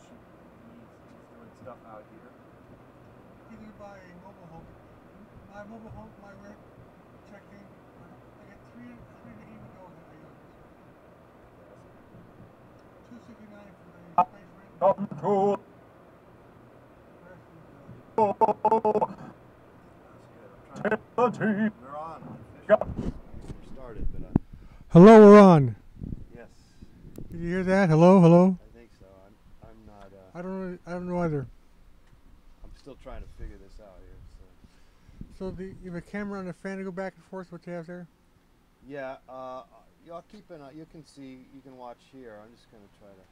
he's doing stuff out here. Either by a mobile home. My mobile home, my rent checked in. I got three to even go that I use. $269 for the space rent. We're on. We're started, but Hello, we're on. yes. Did you hear that? Hello, hello. I think so. I'm not. I don't know either. I'm still trying to figure this out here. So you have a camera on the fan to go back and forth. What you have there? Yeah. Y'all keep an eye. You can see. You can watch here. I'm just gonna try to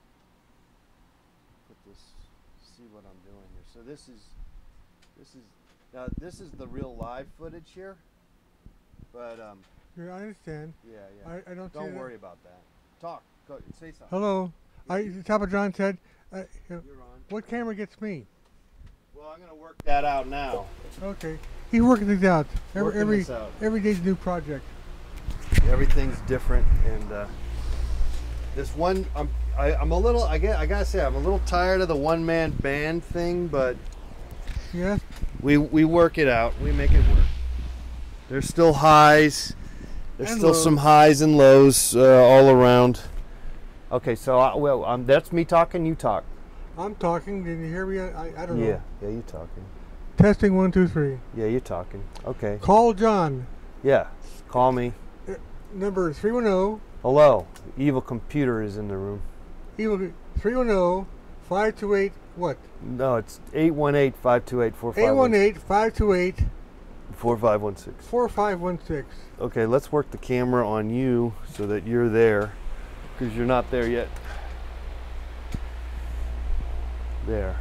put this. See what I'm doing here. So this is the real live footage here. But Yeah, I understand. yeah. I don't. Don't worry about that. Talk. Go. Say something. Hello. Papa John said. You're on. What camera gets me? Well, I'm gonna work that out now. Okay. He's working things out. Every day's a new project. Everything's different, and this one, I'm a little. I gotta say, I'm a little tired of the one-man band thing, but Yeah. we work it out. We make it work. There's still highs. There's And still lows. some highs and lows all around. Okay, so that's me talking. You talk. I'm talking. Did you hear me? I don't know. Yeah, you talking. Testing 1, 2, 3. Yeah, you're talking. Okay. Call John. Yeah, call me. Number 310. Hello. Evil computer is in the room. 310 528 what? No, it's 818-528-4516. 818-528 4516. 4516. Okay, let's work the camera on you so that you're there, because you're not there yet. There.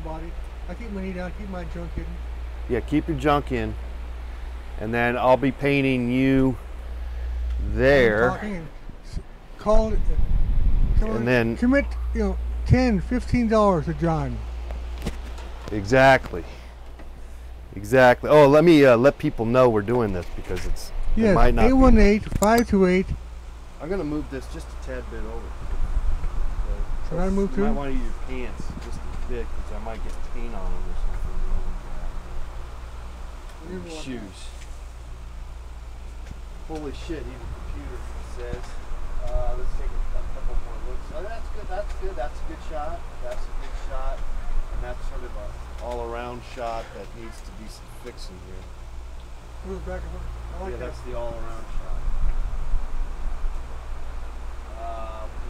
Body. I keep my knee down, keep my junk hidden. Yeah, keep your junk in, and then I'll be painting you there. Talking and call it. And then commit, $10, $15 to John. Exactly. Oh, let me let people know we're doing this, because it Yes, might not. 818-528. I'm gonna move this just a tad bit over. Should I move You too? might want to use your pants just a bit, because I might get paint on them or something. Shoes. Holy shit, even the computer says. Let's take a couple more looks. Oh, that's good. That's good. That's a good shot. That's a good shot. And that's sort of a all-around shot that needs to be some fixing here. Move back and forth. I like Yeah, that. that's the all-around shot.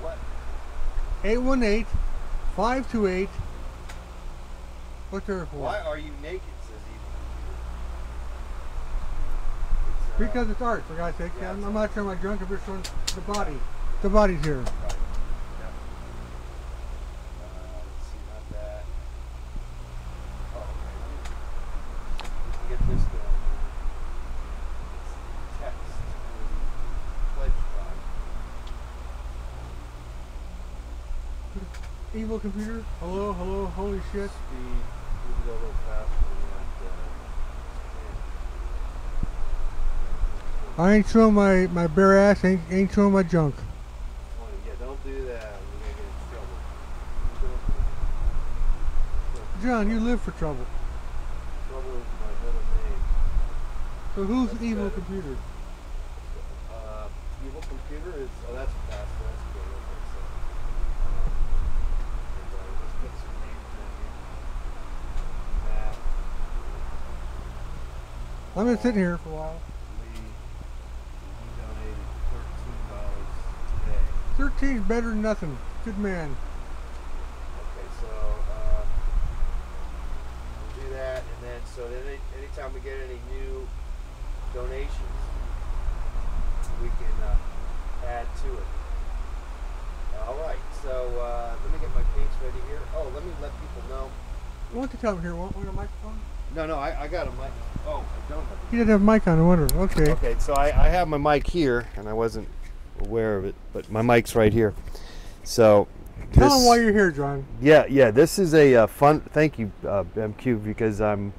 What? 818-528. What's there for? Why are you naked? Says Evil Computer. Because it's art, for God's sake. Yeah, I'm not showing my junk, I'm just showing the body. The body's here. Right. Yeah. Let's see, not that. Oh, okay. We can get this going. It's text. Pledge drive. Evil computer. Hello, hello, holy shit. Speed. We can go a little faster than I ain't showing my bare ass, ain't showing my junk. yeah, don't do that. We're gonna get in trouble. John, you live for trouble. Trouble is my middle name. So who's That's evil better. computer? Evil computer is. Oh, that's faster. That's good. Okay, so. Let's put some names in here. Matt. I'm gonna sit here for a while. Lee. He donated $13 today. 13's better than nothing. Good man. Okay, so we'll do that, and then anytime we get any new donations, we can add to it. All right, so let me get my paints ready here. Oh, let me let people know. Why don't you tell him here? Want a microphone? No, I got a mic. Oh, I don't have. He didn't have a mic on, I wonder. Okay. Okay, so I have my mic here, and I wasn't aware of it, but my mic's right here. So Tell him why you're here, John. Yeah. This is a fun. Thank you, MQ, because I'm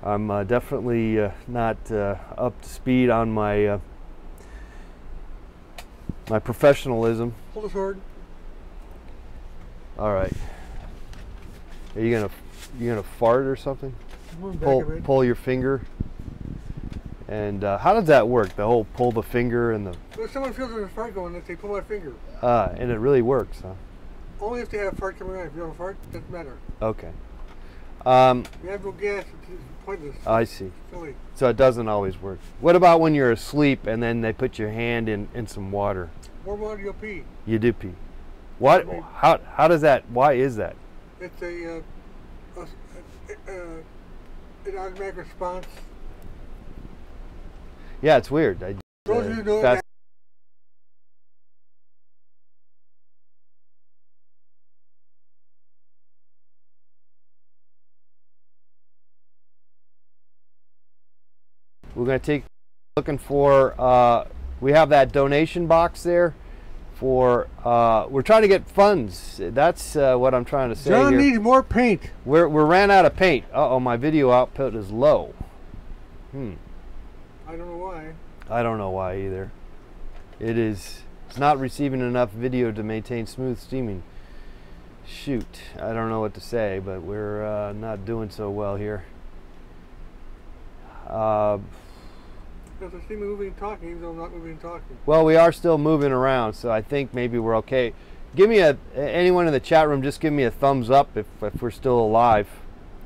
definitely not up to speed on my my professionalism. Hold the sword. All right. Are you gonna fart or something? Pull your finger. And how does that work? The whole pull the finger and the. Well, if someone feels there's a fart going, they pull my finger. And it really works, huh? Only if they have a fart coming on. If you have a fart, it doesn't matter. Okay. You have no gas. It's pointless. I see. Silly. So it doesn't always work. What about when you're asleep and then they put your hand in some water? Warm water, you'll pee. You do pee. What? How does that? Why is that? It's an automatic response. Yeah, it's weird. We're going to take looking for we have that donation box there for we're trying to get funds. That's what I'm trying to say. John here. needs more paint. We're ran out of paint. Uh-oh, my video output is low. I don't know why. I don't know why either. It's not receiving enough video to maintain smooth streaming. Shoot, I don't know what to say, but we're not doing so well here. Because I see me moving and talking, even though I'm not moving and talking. Well, we are still moving around, so I think maybe we're okay. Give me anyone in the chat room, just give me a thumbs up if we're still alive.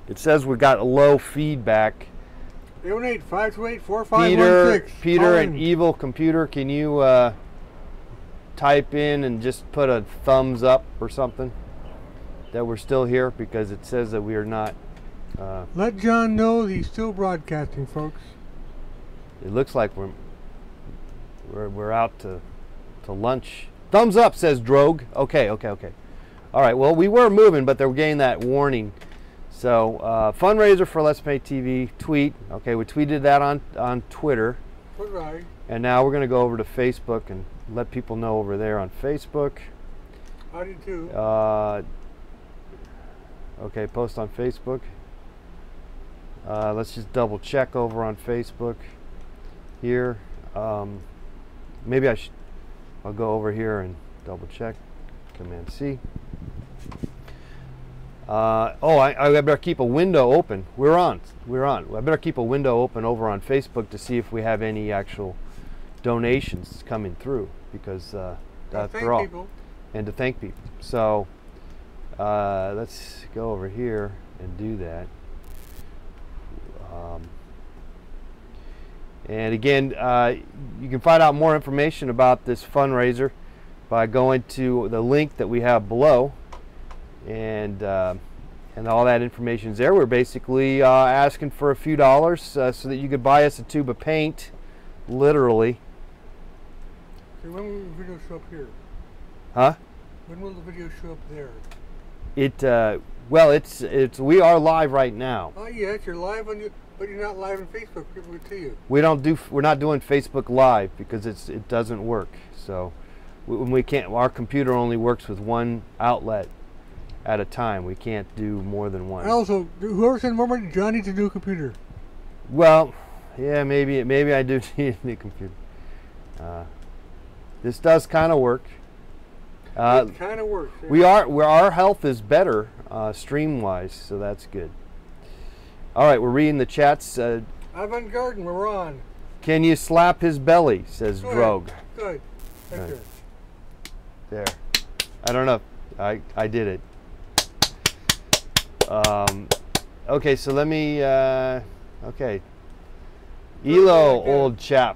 It says we got low feedback. 818-528-4516. Peter, an evil computer, can you type in and just put a thumbs up or something that we're still here, because it says that we are not. Let John know that he's still broadcasting, folks. It looks like we're out to lunch. Thumbs up, says Drogue. Okay. All right. Well, we were moving, but they were getting that warning. So fundraiser for Let's Paint TV tweet. Okay, we tweeted that on Twitter. Right. And now we're going to go over to Facebook and let people know over there on Facebook. I do too. Okay, post on Facebook. Let's just double check over on Facebook here. Maybe I'll go over here and double check. Command C. I better keep a window open. We're on. I better keep a window open over on Facebook to see if we have any actual donations coming through, because after all, people. And to thank people. So let's go over here and do that. And again, you can find out more information about this fundraiser by going to the link that we have below, and all that information is there. We're basically asking for a few dollars so that you could buy us a tube of paint, literally. So when will the video show up here? Huh? When will the video show up there? Well, we are live right now. Oh yes, you're live on you, but you're not live on Facebook. People can see you. We're not doing Facebook Live because it doesn't work. So when we can't, our computer only works with one outlet at a time. We can't do more than one. Also, whoever sent more money, John needs a new computer. Well, yeah, maybe I do need a new computer. This does kind of work. It kind of works. Yeah. Our health is better stream wise, so that's good. All right, we're reading the chats. Avant Garden, we're on. Can you slap his belly? Says Drogue. Good. Right there. There. I don't know. I did it. Okay, so let me. Okay. Elo, old chap.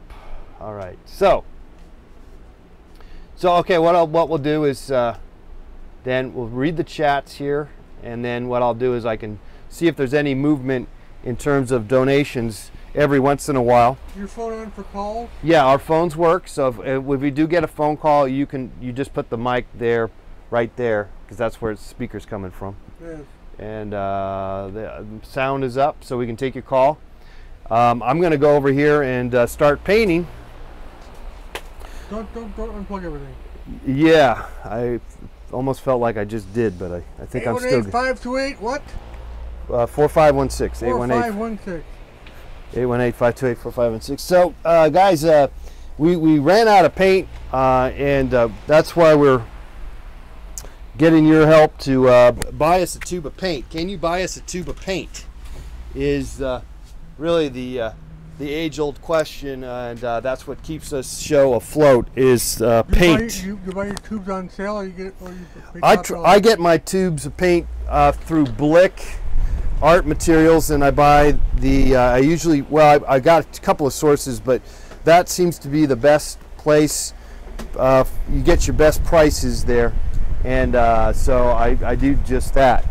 All right. So okay. What we'll do is then we'll read the chats here, and then what I'll do is I can see if there's any movement in terms of donations every once in a while. Your phone on for calls? Yeah, our phones work. So if we do get a phone call, you just put the mic there, right there, because that's where the speaker's coming from. Yes. And the sound is up, so we can take your call. I'm going to go over here and start painting. Don't unplug everything. Yeah, I almost felt like I just did, but I think I'm still good. 818-528 what? 4516. 4516. 818-528-4516. So, guys, we ran out of paint, and that's why we're getting your help to buy us a tube of paint. Can you buy us a tube of paint? Is really the age-old question, and that's what keeps us show afloat. Is paint. You buy your tubes on sale, or you get? Or you I get my tubes of paint through Blick Art Materials, and I buy the. I usually I got a couple of sources, but that seems to be the best place. You get your best prices there, and so I do just that.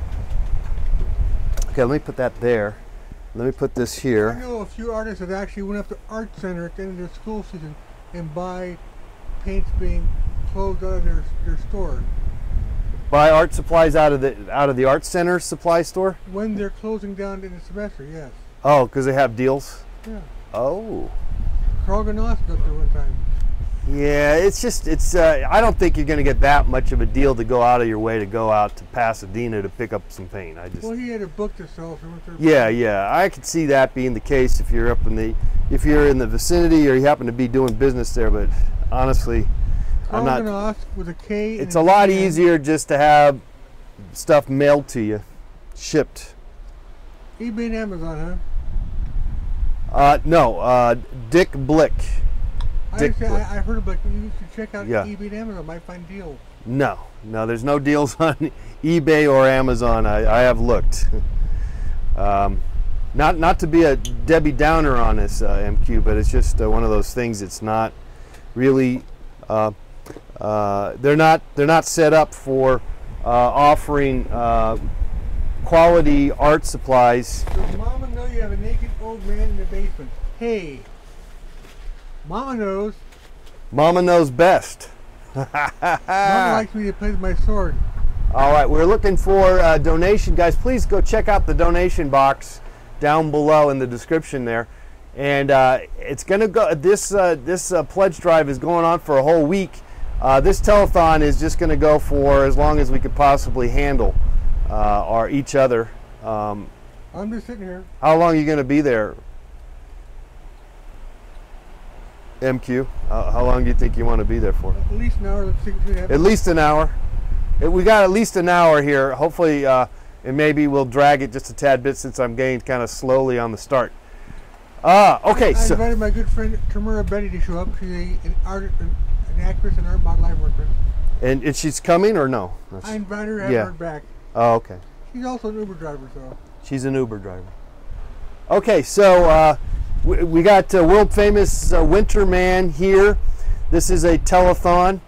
Okay, let me put that there. Let me put this here. I know a few artists that actually went up to Art Center at the end of their school season and buy paints being closed out of their store. Buy art supplies out of the Art Center supply store? When they're closing down in the semester, yes. Oh, because they have deals? Yeah. Oh. Carl Ganoss got there one time. Yeah, it's I don't think you're going to get that much of a deal to go out of your way to go out to Pasadena to pick up some paint. Well, he had a book to sell. Yeah, I could see that being the case if you're if you're in the vicinity or you happen to be doing business there. But honestly, Carl Ganoss with a K. It's a lot easier just to have stuff mailed to you, shipped. eBay and Amazon, huh? No, Dick Blick. I heard about you should check out eBay and Amazon. Might find deals. No, there's no deals on eBay or Amazon. I have looked. Not to be a Debbie Downer on this, MQ, but it's just one of those things. It's not really. They're not set up for offering quality art supplies. Does Mama know you have a naked old man in the basement? Hey. Mama knows. Mama knows best. Mama likes me to play with my sword. All right, we're looking for a donation, guys. Please go check out the donation box down below in the description there. And it's going to go. This pledge drive is going on for a whole week. This telethon is just going to go for as long as we could possibly handle each other. I'm just sitting here. How long are you going to be there? MQ, how long do you think you want to be there for? At least an hour. Let's see what happens. At least an hour. We got at least an hour here. Hopefully, and maybe we'll drag it just a tad bit since I'm getting kind of slowly on the start. Okay. I invited my good friend Tamura Betty to show up. She's an actress and art model I work with. And she's coming or no? I invited her to have her back. Oh, okay. She's also an Uber driver, so. She's an Uber driver. Okay, so. We got world famous WINTerman here. This is a telethon,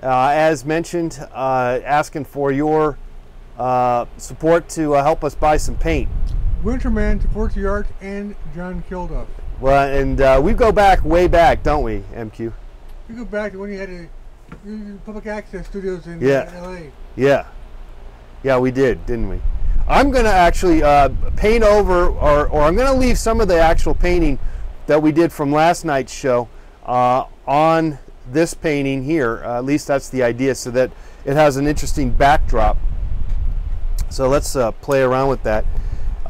as mentioned, asking for your support to help us buy some paint. WINTerman supports the arts and John Kilduff. Well, and we go way back, don't we, MQ? We go back to when you had public access studios in LA. Yeah, we did, didn't we? I'm going to actually paint over, or I'm going to leave some of the actual painting that we did from last night's show on this painting here. At least that's the idea, so that it has an interesting backdrop. So let's play around with that.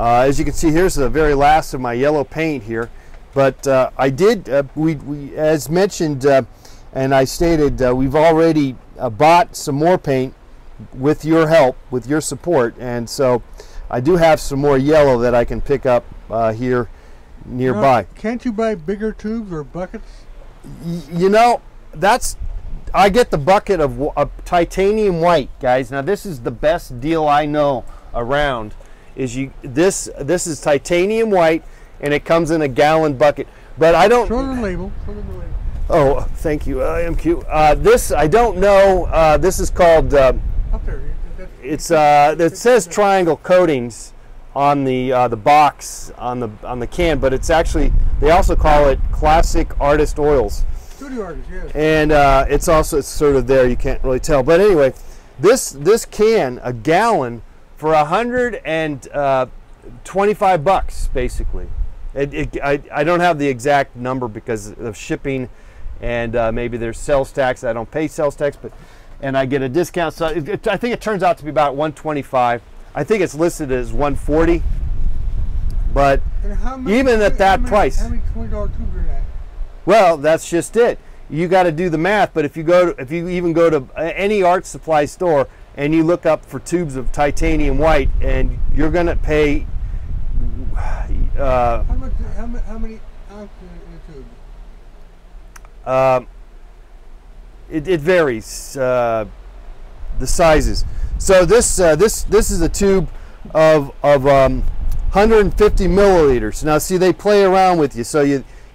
As you can see, here's the very last of my yellow paint here. But I did, we as mentioned, and I stated, we've already bought some more paint with your help, with your support, and so I do have some more yellow that I can pick up here nearby. Now, can't you buy bigger tubes or buckets? You know, I get the bucket of titanium white, guys. Now this is the best deal I know around. This is titanium white, and it comes in a gallon bucket. But I don't. Show them the label. Show them the label. Oh, thank you, MQ. This I don't know. This is called. Up there. It says triangle coatings on the box on the can, but it's actually, they also call it classic artist oils. Studio artist, yes. And it's sort of there. You can't really tell, but anyway, this can, a gallon, for $125 basically. I don't have the exact number because of shipping, and maybe there's sales tax. I don't pay sales tax, and I get a discount. So I think it turns out to be about $125. I think it's listed as $140. But even at that price, how many $20 tubes are that? Well, that's just it. You got to do the math. But if you even go to any art supply store and you look up for tubes of titanium white, and you're going to pay. How many ounces in a tube? It varies the sizes. So this is a tube of 150 milliliters. Now see, they play around with you. So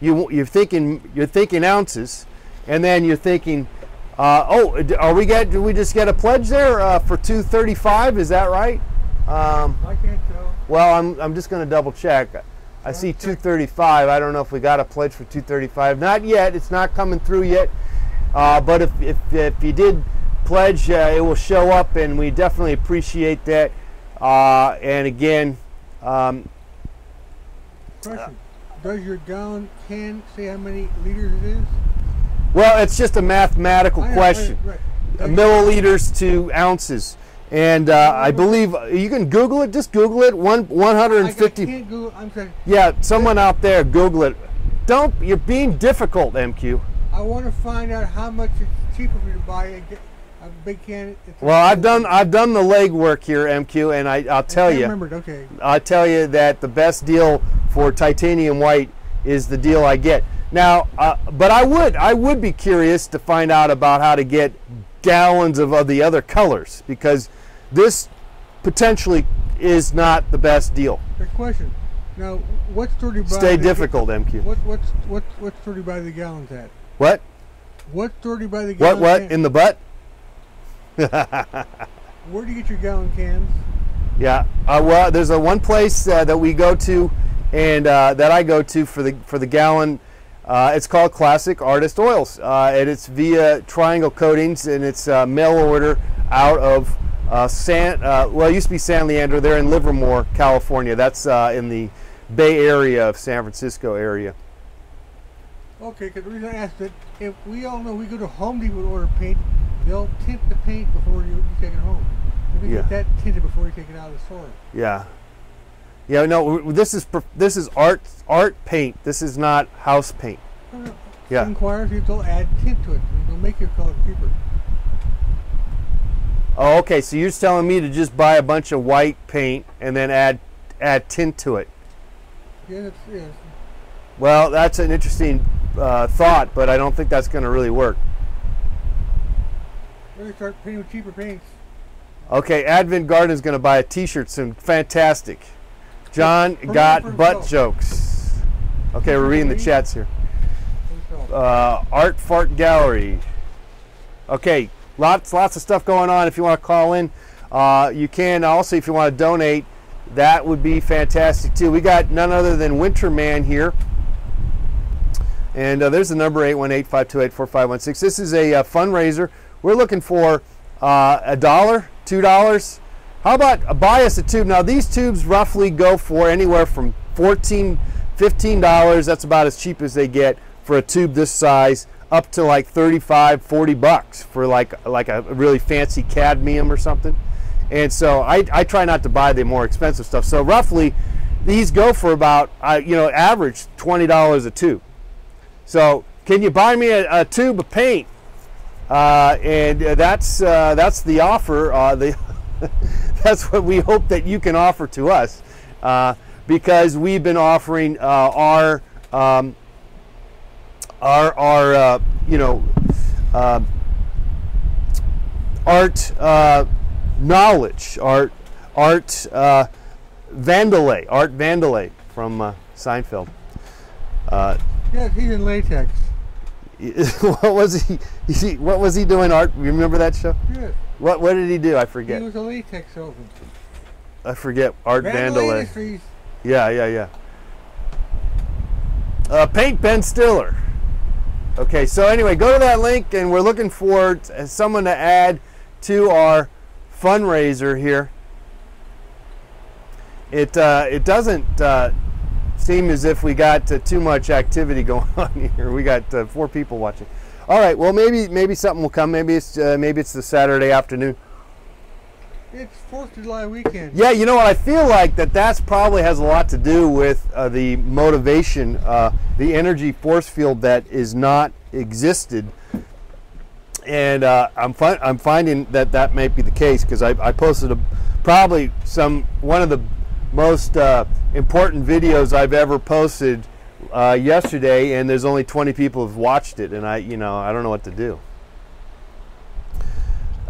you're thinking ounces, and then you're thinking, did we just get a pledge there for $235? Is that right? I can't tell. Well, I'm just going to double check. I see $235. I don't know if we got a pledge for $235. Not yet. It's not coming through yet. But if you did pledge, it will show up, and we definitely appreciate that. And again, question: does your gallon can say how many liters it is? Well, it's just a mathematical question. Right. Milliliters to ounces. And I believe you can Google it. Just Google it. 150. I can't Google. I'm sorry. Yeah, someone out there, Google it. You're being difficult, MQ. I want to find out how much it's cheaper for you to buy a big can. Well, I've done the legwork here, MQ, and I'll tell you. Okay. I'll tell you that the best deal for titanium white is the deal I get. Now, but I would be curious to find out about how to get gallons of the other colors, because this potentially is not the best deal. Good question. Now, what's 30 by? Stay difficult, MQ. What's 30 by the gallons at? What? What's 30 by the gallons? What in the butt? Where do you get your gallon cans? Yeah. Well, there's one place that we go to, and that I go to for the gallon. It's called Classic Artist Oils, and it's via Triangle Coatings, and it's mail order out of it used to be San Leandro. They're in Livermore, California. That's in the Bay Area of San Francisco area. Okay, because the reason I asked that, if we all know we go to Home Depot to order paint, they'll tint the paint before you take it home. You get that tinted before you take it out of the store. Yeah. Yeah, no, this is art paint. This is not house paint. No. Yeah. Inquires if they'll add tint to it. They'll make your color cheaper. Oh, okay. So you're telling me to just buy a bunch of white paint and then add tint to it? Yeah, yes. Well, that's an interesting thought, but I don't think that's going to really work. We're going to start painting with cheaper paints. Okay, Advent Garden is going to buy a T-shirt soon. Fantastic. John got butt jokes. Okay, we're reading the chats here. Art Fart Gallery. Okay, lots of stuff going on. If you want to call in, you can. Also, if you want to donate, that would be fantastic too. We got none other than WInterman here. And there's the number, 818-528-4516. This is a fundraiser. We're looking for $1, $2. How about buy us a tube? Now these tubes roughly go for anywhere from $14, $15. That's about as cheap as they get for a tube this size, up to like $35, $40 for like a really fancy cadmium or something. And so I try not to buy the more expensive stuff. So roughly these go for about average $20 a tube. So can you buy me a tube of paint? And that's the offer. That's what we hope that you can offer to us, because we've been offering our art knowledge, art vandalay from Seinfeld. Yes, he's in latex. What was he doing? Art? You remember that show? Yes. What did he do? I forget. He was a latex salesman. I forget. Art Vandalay. Industries. Yeah. Paint Ben Stiller. Okay, so anyway, go to that link, and we're looking for someone to add to our fundraiser here. It doesn't seem as if we got too much activity going on here. We got 4 people watching. All right, well maybe something will come. Maybe it's the Saturday afternoon. It's 4th of July weekend. Yeah, you know what? I feel like that's probably has a lot to do with the motivation, the energy force field that is not existed, and I'm finding that might be the case because I posted probably one of the most important videos I've ever posted yesterday, and there's only 20 people who've watched it, and I don't know what to do.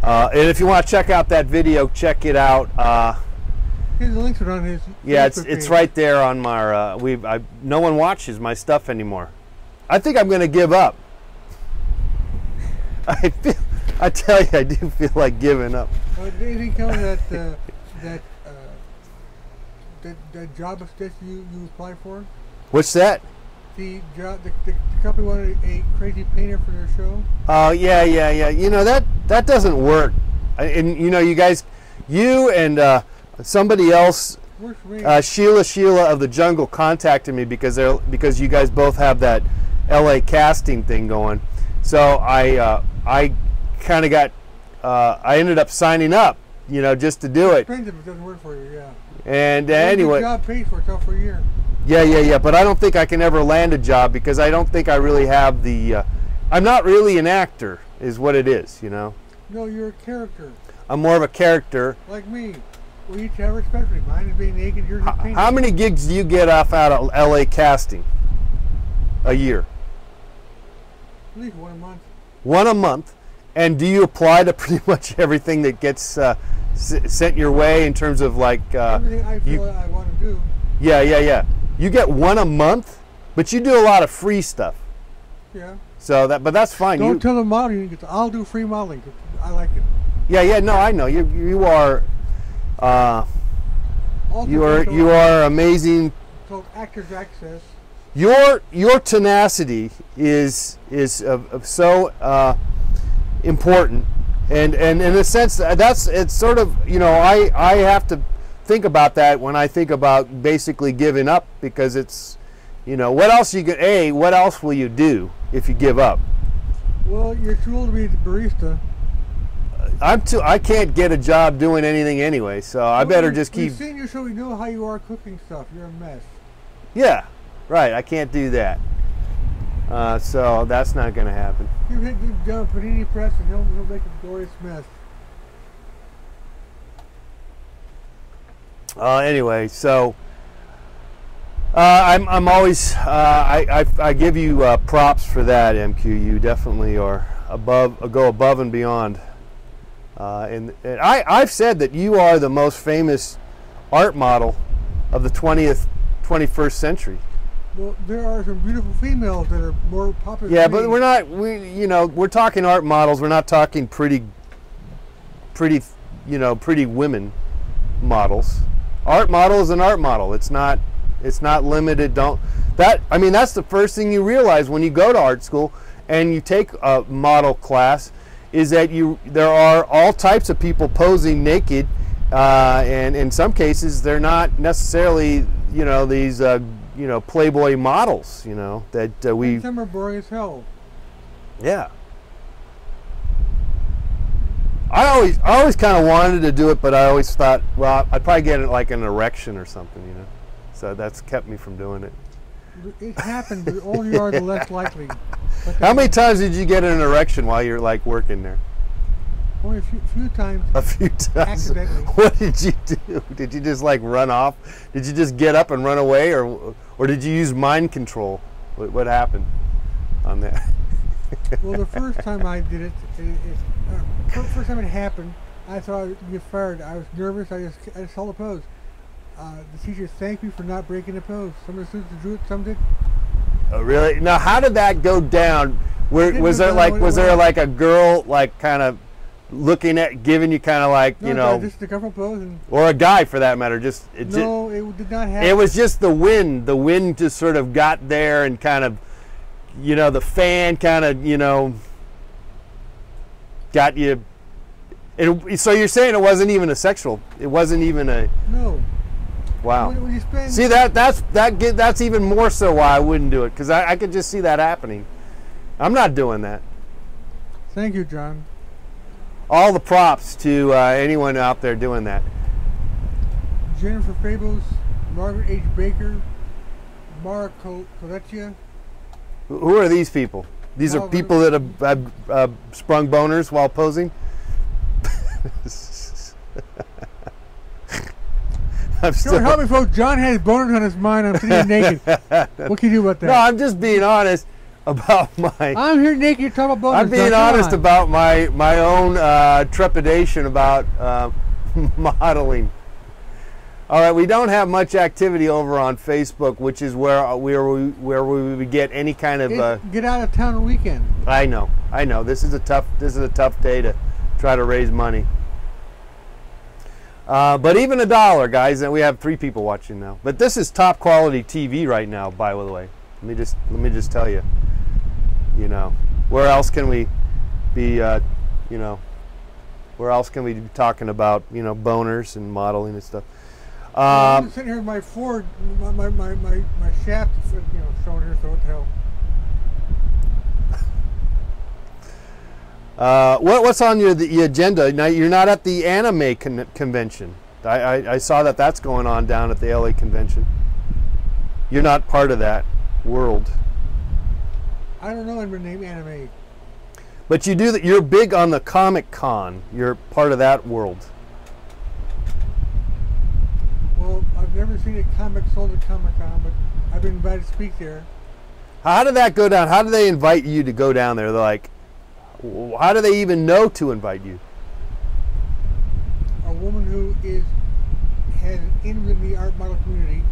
And if you want to check out that video, check it out. His links are on his. Yeah, it's right there on my. No one watches my stuff anymore. I think I'm going to give up. I tell you, I do feel like giving up. Did anything come that that job that you applied for? What's that? The job, the company wanted a crazy painter for their show. Oh yeah. You know that doesn't work. And you know, you guys, you and somebody else, Sheila of the Jungle, contacted me because you guys both have that LA casting thing going. So I kind of got I ended up signing up, you know, just to do it. Depends if it doesn't work for you, yeah. And anyway, the job pays for itself for a year. Yeah. But I don't think I can ever land a job because I don't think I really have the. I'm not really an actor, is what it is, you know. No, you're a character. I'm more of a character. Like me. We each have our specialty. Mine is being naked. Yours is painting. How many gigs do you get off out of LA casting a year? At least one a month. One a month. And do you apply to pretty much everything that gets sent your way in terms of like everything I feel I want to do? Yeah. You get one a month, but you do a lot of free stuff. Yeah. So but that's fine. Don't tell the model. I'll do free modeling. I like it. Yeah. No, I know you are. You are amazing. Called Actors Access. Your tenacity is so important, and in a sense it's sort of, you know, I have to think about that when I think about basically giving up, because it's, you know, what else will you do if you give up? Well, you're too old to be the barista. I can't get a job doing anything anyway, so I better just keep. We've seen you, so we know how you are cooking stuff. You're a mess. Yeah, right. I can't do that. So that's not going to happen. You hit the jump, panini press, and he'll make a glorious mess. Anyway, so I'm always I give you props for that, MQ. You definitely are go above and beyond. And I've said that you are the most famous art model of the 21st century. Well, there are some beautiful females that are more popular. Yeah, but we're talking art models. We're not talking pretty women models. Art model is an art model. It's not limited. That's the first thing you realize when you go to art school and you take a model class, is that there are all types of people posing naked, and in some cases they're not necessarily, you know, these Playboy models, you know, that we. Some are boring as hell. Yeah. I always kind of wanted to do it, but I always thought, well, I'd probably get like an erection or something, you know. So that's kept me from doing it. It happens. The older you are, the less likely. How many times did you get an erection while you're like working there? Only a few times. A few times. Accidentally. What did you do? Did you just like run off? Did you just get up and run away, or did you use mind control? What happened on that? Well, the first time I did it, first time it happened, I thought I would get fired. I was nervous. I just held a pose. The teacher thanked me for not breaking the pose. Some of the students drew it, some did. Oh, really? Now, how did that go down? Was there like a girl like kind of looking at, giving you kind of like, you know, just the comfortable pose, or a guy for that matter? It did not happen. It was just the wind. The wind just sort of got there and kind of, you know, the fan kind of, you know, got you. So you're saying it wasn't even a sexual? It wasn't even a. No. Wow. When you spend, see, that's even more so why I wouldn't do it, because I could just see that happening. I'm not doing that. Thank you, John. all the props to anyone out there doing that. Jennifer Fabos, Margaret H. Baker, Mara Coletia. Who are these people? These are people that have sprung boners while posing? Help me, folks. John has boners on his mind. I'm sitting here naked. What can you do about that? No, I'm just being honest about my... I'm here naked. You're talking about boners. I'm being honest about my own trepidation about modeling. All right, we don't have much activity over on Facebook, which is where we would get any kind of get out of town weekend. I know. This is a tough day to try to raise money. But even $1, guys, and we have 3 people watching now. But this is top quality TV right now, by the way. Let me just tell you. You know, where else can we be? You know, where else can we be talking about boners and modeling and stuff? I'm sitting here with my Ford, my shaft, showing here. So what the hell? What's on the agenda? Now, you're not at the anime convention. I saw that's going on down at the LA convention. You're not part of that world. I don't know anybody named anime. But you do that. You're big on the Comic Con. You're part of that world. Well, I've never seen a comic sold at Comic Con, but I've been invited to speak there. How did that go down? How do they invite you to go down there? They're like, how do they even know to invite you? A woman who has an in with the art model community.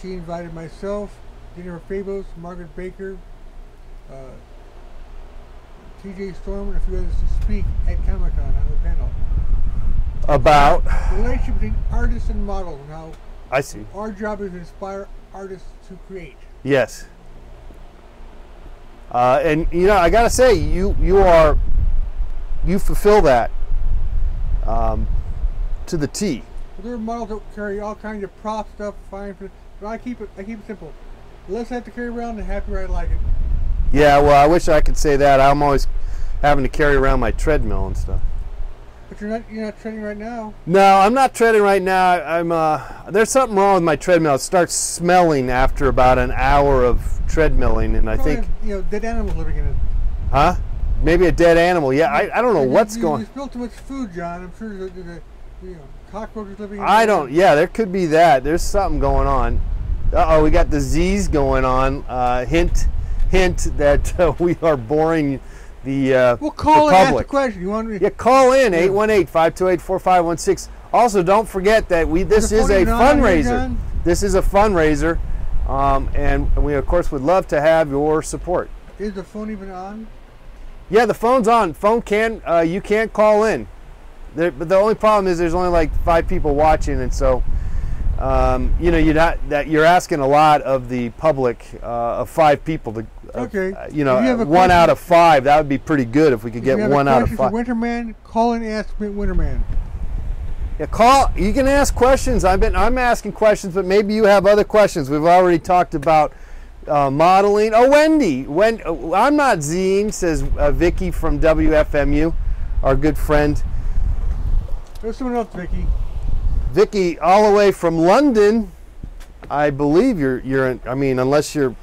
She invited myself, Jennifer Fabos, Margaret Baker, TJ Storm, and a few others to speak at Comic Con on the panel. About the relationship between artists and models, and how I see. Our job is to inspire artists to create. Yes. And I gotta say, you fulfill that to the T. Well, there are models that carry all kinds of prop stuff, fine, but I keep it simple. The less I have to carry around, the happier I like it. Yeah, well, I wish I could say that. I'm always having to carry around my treadmill and stuff. But you're not treading right now. No, I'm not treading right now. There's something wrong with my treadmill. It starts smelling after about an hour of treadmilling, and I think dead animals living in it. Huh? Maybe a dead animal. Yeah, I don't know what's going. You spilled too much food, John. I'm sure there's cockroaches living in it. I don't. Yeah, there could be that. There's something going on. We got the Z's going on. Hint that we are boring the Well, call the and ask public. the question. You want me? Yeah, call in 818-528-4516. Also, don't forget that this is a fundraiser. This is a fundraiser, and we of course would love to have your support. Is the phone even on? Yeah, the phone's on. You can't call in. But the only problem is there's only like 5 people watching, and so you're asking a lot of the public of 5 people to. Okay. One out of 5. That would be pretty good if we could get 1 out of 5. For WInterman, call and ask WInterman. Yeah, call. You can ask questions. I'm asking questions, but maybe you have other questions. We've already talked about modeling. Oh, Wendy. I'm not zine, says Vicky from WFMU, our good friend. There's someone else, Vicky. Vicky, all the way from London. I believe you're in, unless you're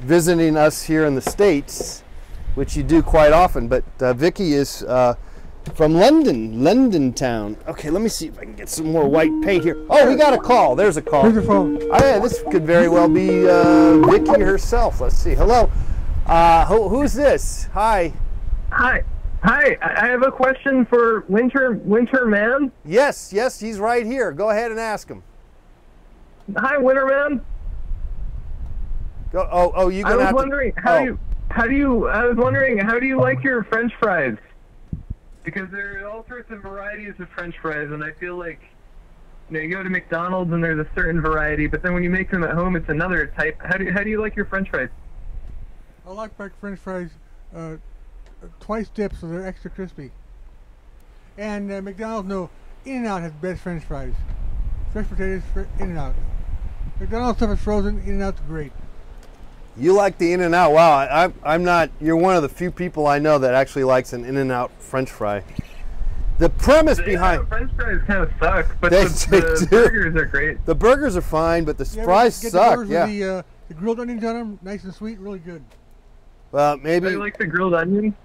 visiting us here in the States, which you do quite often, but Vicky is from London town. Okay, let me see if I can get some more white paint here. Oh, we got a call. There's a call. Here's the phone. Oh, yeah, this could very well be Vicky herself. Let's see. Hello. Who's this? Hi. Hi. I have a question for WInterman. Yes, he's right here. Go ahead and ask him. Hi, WInterman. Go. Oh, you gonna? I was wondering how do you like your French fries? Because there are all sorts of varieties of French fries, and I feel like you go to McDonald's and there's a certain variety, but then when you make them at home, it's another type. How do you like your French fries? I like my French fries twice dipped, so they're extra crispy. And McDonald's, no, In-N-Out has best French fries. Fresh potatoes for In-N-Out. McDonald's stuff is frozen. In-N-Out's great. You like the In-N-Out? Wow, I'm not. You're one of the few people I know that actually likes an In-N-Out French fry. The premise Yeah, behind French fries kind of suck, but They the do. burgers are great. the burgers are fine, but the Yeah, fries get suck. the burgers Yeah. with the grilled onions on them, nice and sweet, really good. Well, Do maybe you like the grilled onion?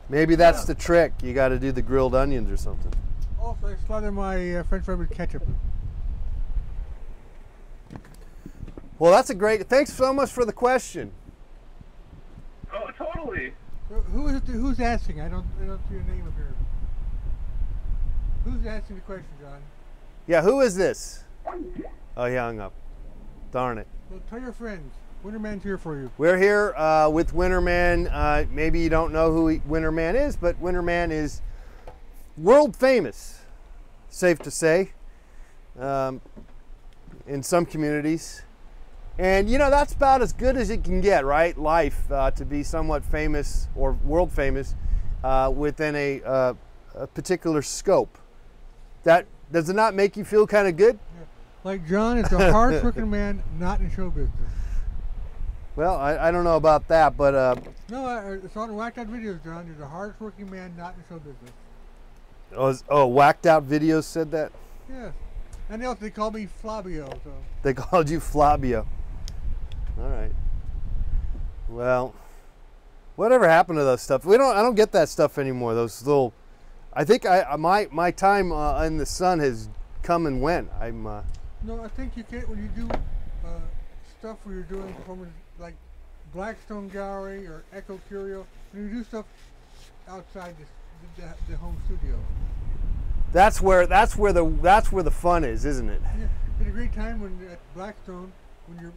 maybe that's the trick. You got to do the grilled onions or something. Also, I slather my French fry with ketchup. Well, that's a great. Thanks so much for the question. Oh, totally. So who is it? Who's asking? I don't see your name up here. Who's asking the question, John? Yeah, who is this? Oh, he hung up. Darn it. Well, tell your friends. Winterman's here for you. We're here with Winterman. Maybe you don't know who Winterman is, but Winterman is world famous, safe to say, in some communities. And you know, that's about as good as it can get, right? Life, to be somewhat famous or world famous within a particular scope. Does it not make you feel kind of good? Yeah. Like John is a hard-working man, not in show business. Well, I don't know about that, but No, it's on Whacked Out Videos, John. He's a hard-working man, not in show business. Whacked Out Videos said that? Yeah. And they call me Flavio, so. They called you Flavio. All right. Well, whatever happened to those stuff? I don't get that stuff anymore. Those little. I think my time in the sun has come and went. No, I think you can't when you do stuff where you're doing performances like Blackstone Gallery or Echo Curio. When you do stuff outside the home studio. That's where the fun is, isn't it? Yeah, it's a great time when at Blackstone when you're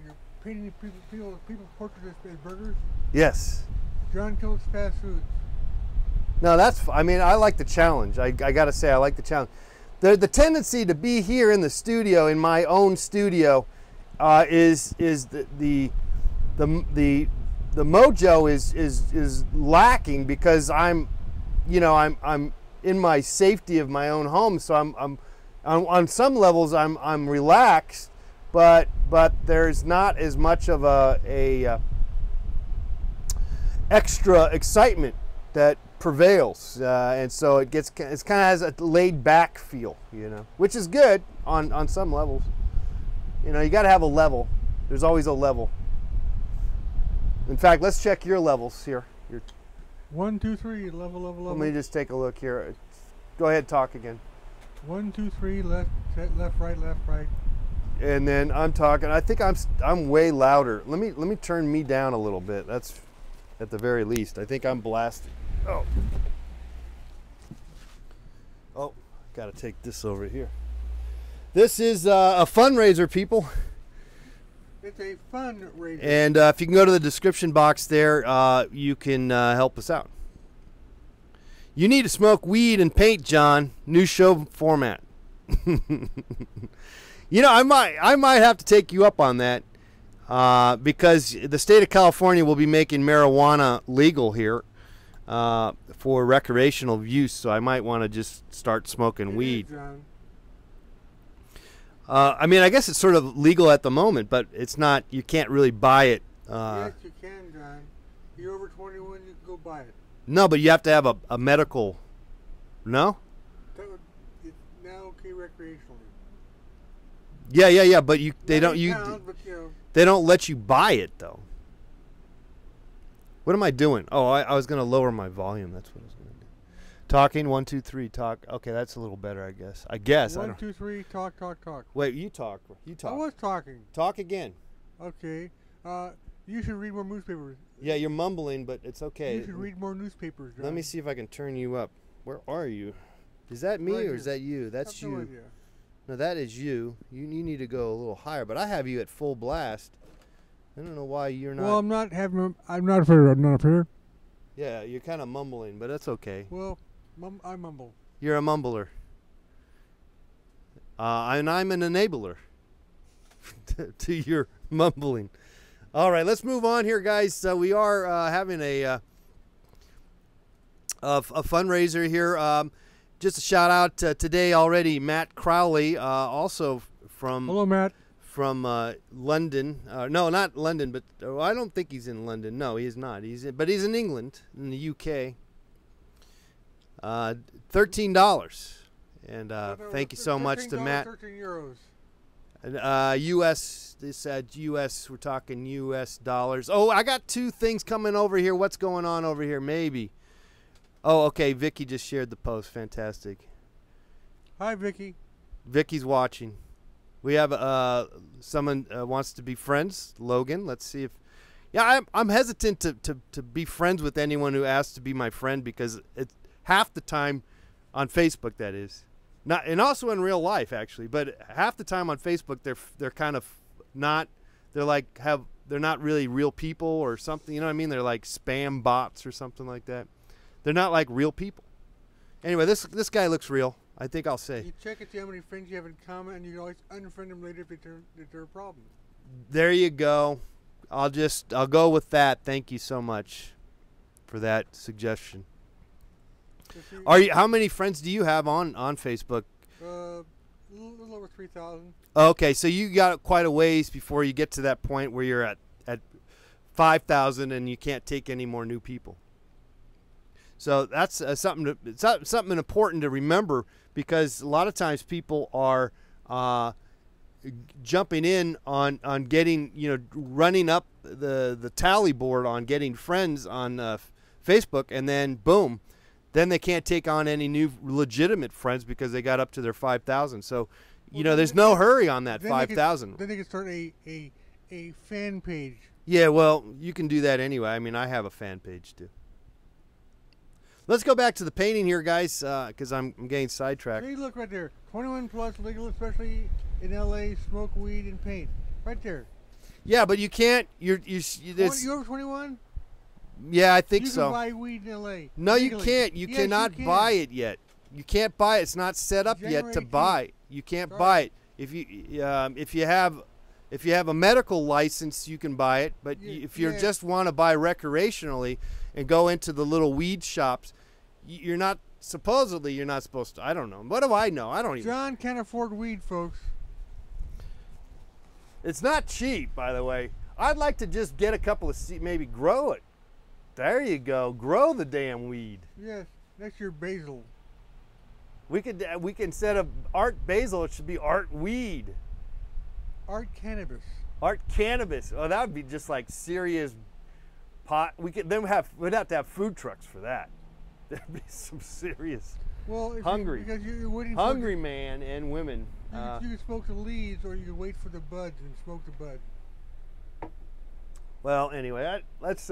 you're painting people's portraits as burgers. Yes. John Kills Fast Foods. No, I mean, I like the challenge. I got to say, I like the challenge. The tendency to be here in the studio, in my own studio, is the mojo is lacking because I'm in my safety of my own home. So I'm on some levels I'm relaxed, but there's not as much of a extra excitement that prevails, and so it kind of has a laid back feel, which is good on some levels. You got to have a level. There's always a level. In fact, let's check your levels here. 1, 2, 3, level. Let me just take a look here. Go ahead, talk again. 1, 2, 3, left, right. And then I'm talking. I think I'm way louder. Let me turn me down a little bit. That's at the very least. I think I'm blasted. Oh, got to take this over here. This is a fundraiser, people. It's a fundraiser. And if you can go to the description box there, you can help us out. You need to smoke weed and paint, John. New show format. I might have to take you up on that because the state of California will be making marijuana legal here for recreational use. So I might want to just start smoking weed. John. I mean, I guess it's sort of legal at the moment, but it's not. You can't really buy it. Yes, you can, John. You're over 21, you can go buy it. No, but you have to have a medical. No? It's now okay recreationally. Yeah. But they don't let you buy it though. What am I doing? Oh, I was gonna lower my volume. That's what I was gonna do. Talking 1, 2, 3. Talk. Okay, that's a little better, I guess. 1, 2, 3. Talk. Wait, you talk. I was talking. Talk again. Okay. You should read more newspapers. Yeah, you're mumbling, but it's okay. You should read more newspapers, John. Let me see if I can turn you up. Where are you? Is that me Right or is here. that you? That's I have you. no idea. No, that is you. You need to go a little higher, but I have you at full blast. I don't know why you're not. Well, I'm not up here. Yeah, you're kind of mumbling, but that's okay. Well, I mumble. You're a mumbler. And I'm an enabler to your mumbling. All right, let's move on here, guys. We are having a fundraiser here. Just a shout out today already, Matt Crowley, also from Hello, Matt. From London. No, not London, but I don't think he's in London. No, he is not. But he's in England, in the UK. $13. And No, thank you so much to Matt. 13 euros. U.S. This said U.S. We're talking U.S. dollars. Oh, I got two things coming over here. What's going on over here? Maybe. Oh, okay. Vicky just shared the post. Fantastic. Hi, Vicky. Vicky's watching. We have someone wants to be friends. Logan. Let's see if. Yeah, I'm hesitant to be friends with anyone who asks to be my friend because it's half the time on Facebook. That is. Not, and also in real life actually, but half the time on Facebook they're kind of not, they're not really real people or something, you know what I mean? They're like spam bots or something like that. They're not like real people. Anyway, this guy looks real. I think I'll say. You check and see how many friends you have in common, and you can always unfriend them later if they're a problem. There you go. I'll go with that. Thank you so much for that suggestion. How many friends do you have on Facebook? A little over 3,000. Okay, so you got quite a ways before you get to that point where you're at 5,000 and you can't take any more new people. So that's something important to remember, because a lot of times people are jumping in on getting, running up the tally board on getting friends on Facebook, and then boom. Then they can't take on any new legitimate friends because they got up to their 5,000. So, there's no hurry on that 5,000. Then they can start a fan page. Yeah, well, you can do that anyway. I mean, I have a fan page too. Let's go back to the painting here, guys, because I'm getting sidetracked. Hey, look right there. 21 plus, legal, especially in LA, smoke weed and paint. Right there. Yeah, but you can't. You're over 21? Yeah, I think so. You can buy weed in LA. No, legally. You can't. You cannot buy it yet. You can't buy it. It's not set up yet to buy. You can't buy it. If you have a medical license, you can buy it. But if you just want to buy recreationally and go into the little weed shops, you're not supposed to. I don't know. What do I know? I don't even. John can't afford weed, folks. It's not cheap, by the way. I'd like to just get a couple of seeds, maybe grow it. There you go. Grow the damn weed. Yes, that's your basil. We could instead of art basil, it should be art weed. Art cannabis. Art cannabis. Oh, that would be just like serious pot. We'd have to have food trucks for that. There'd be some serious. Well, hungry. Because you're waiting. Hungry man and women. You can smoke the leaves, or you can wait for the buds and smoke the bud. Well, anyway, let's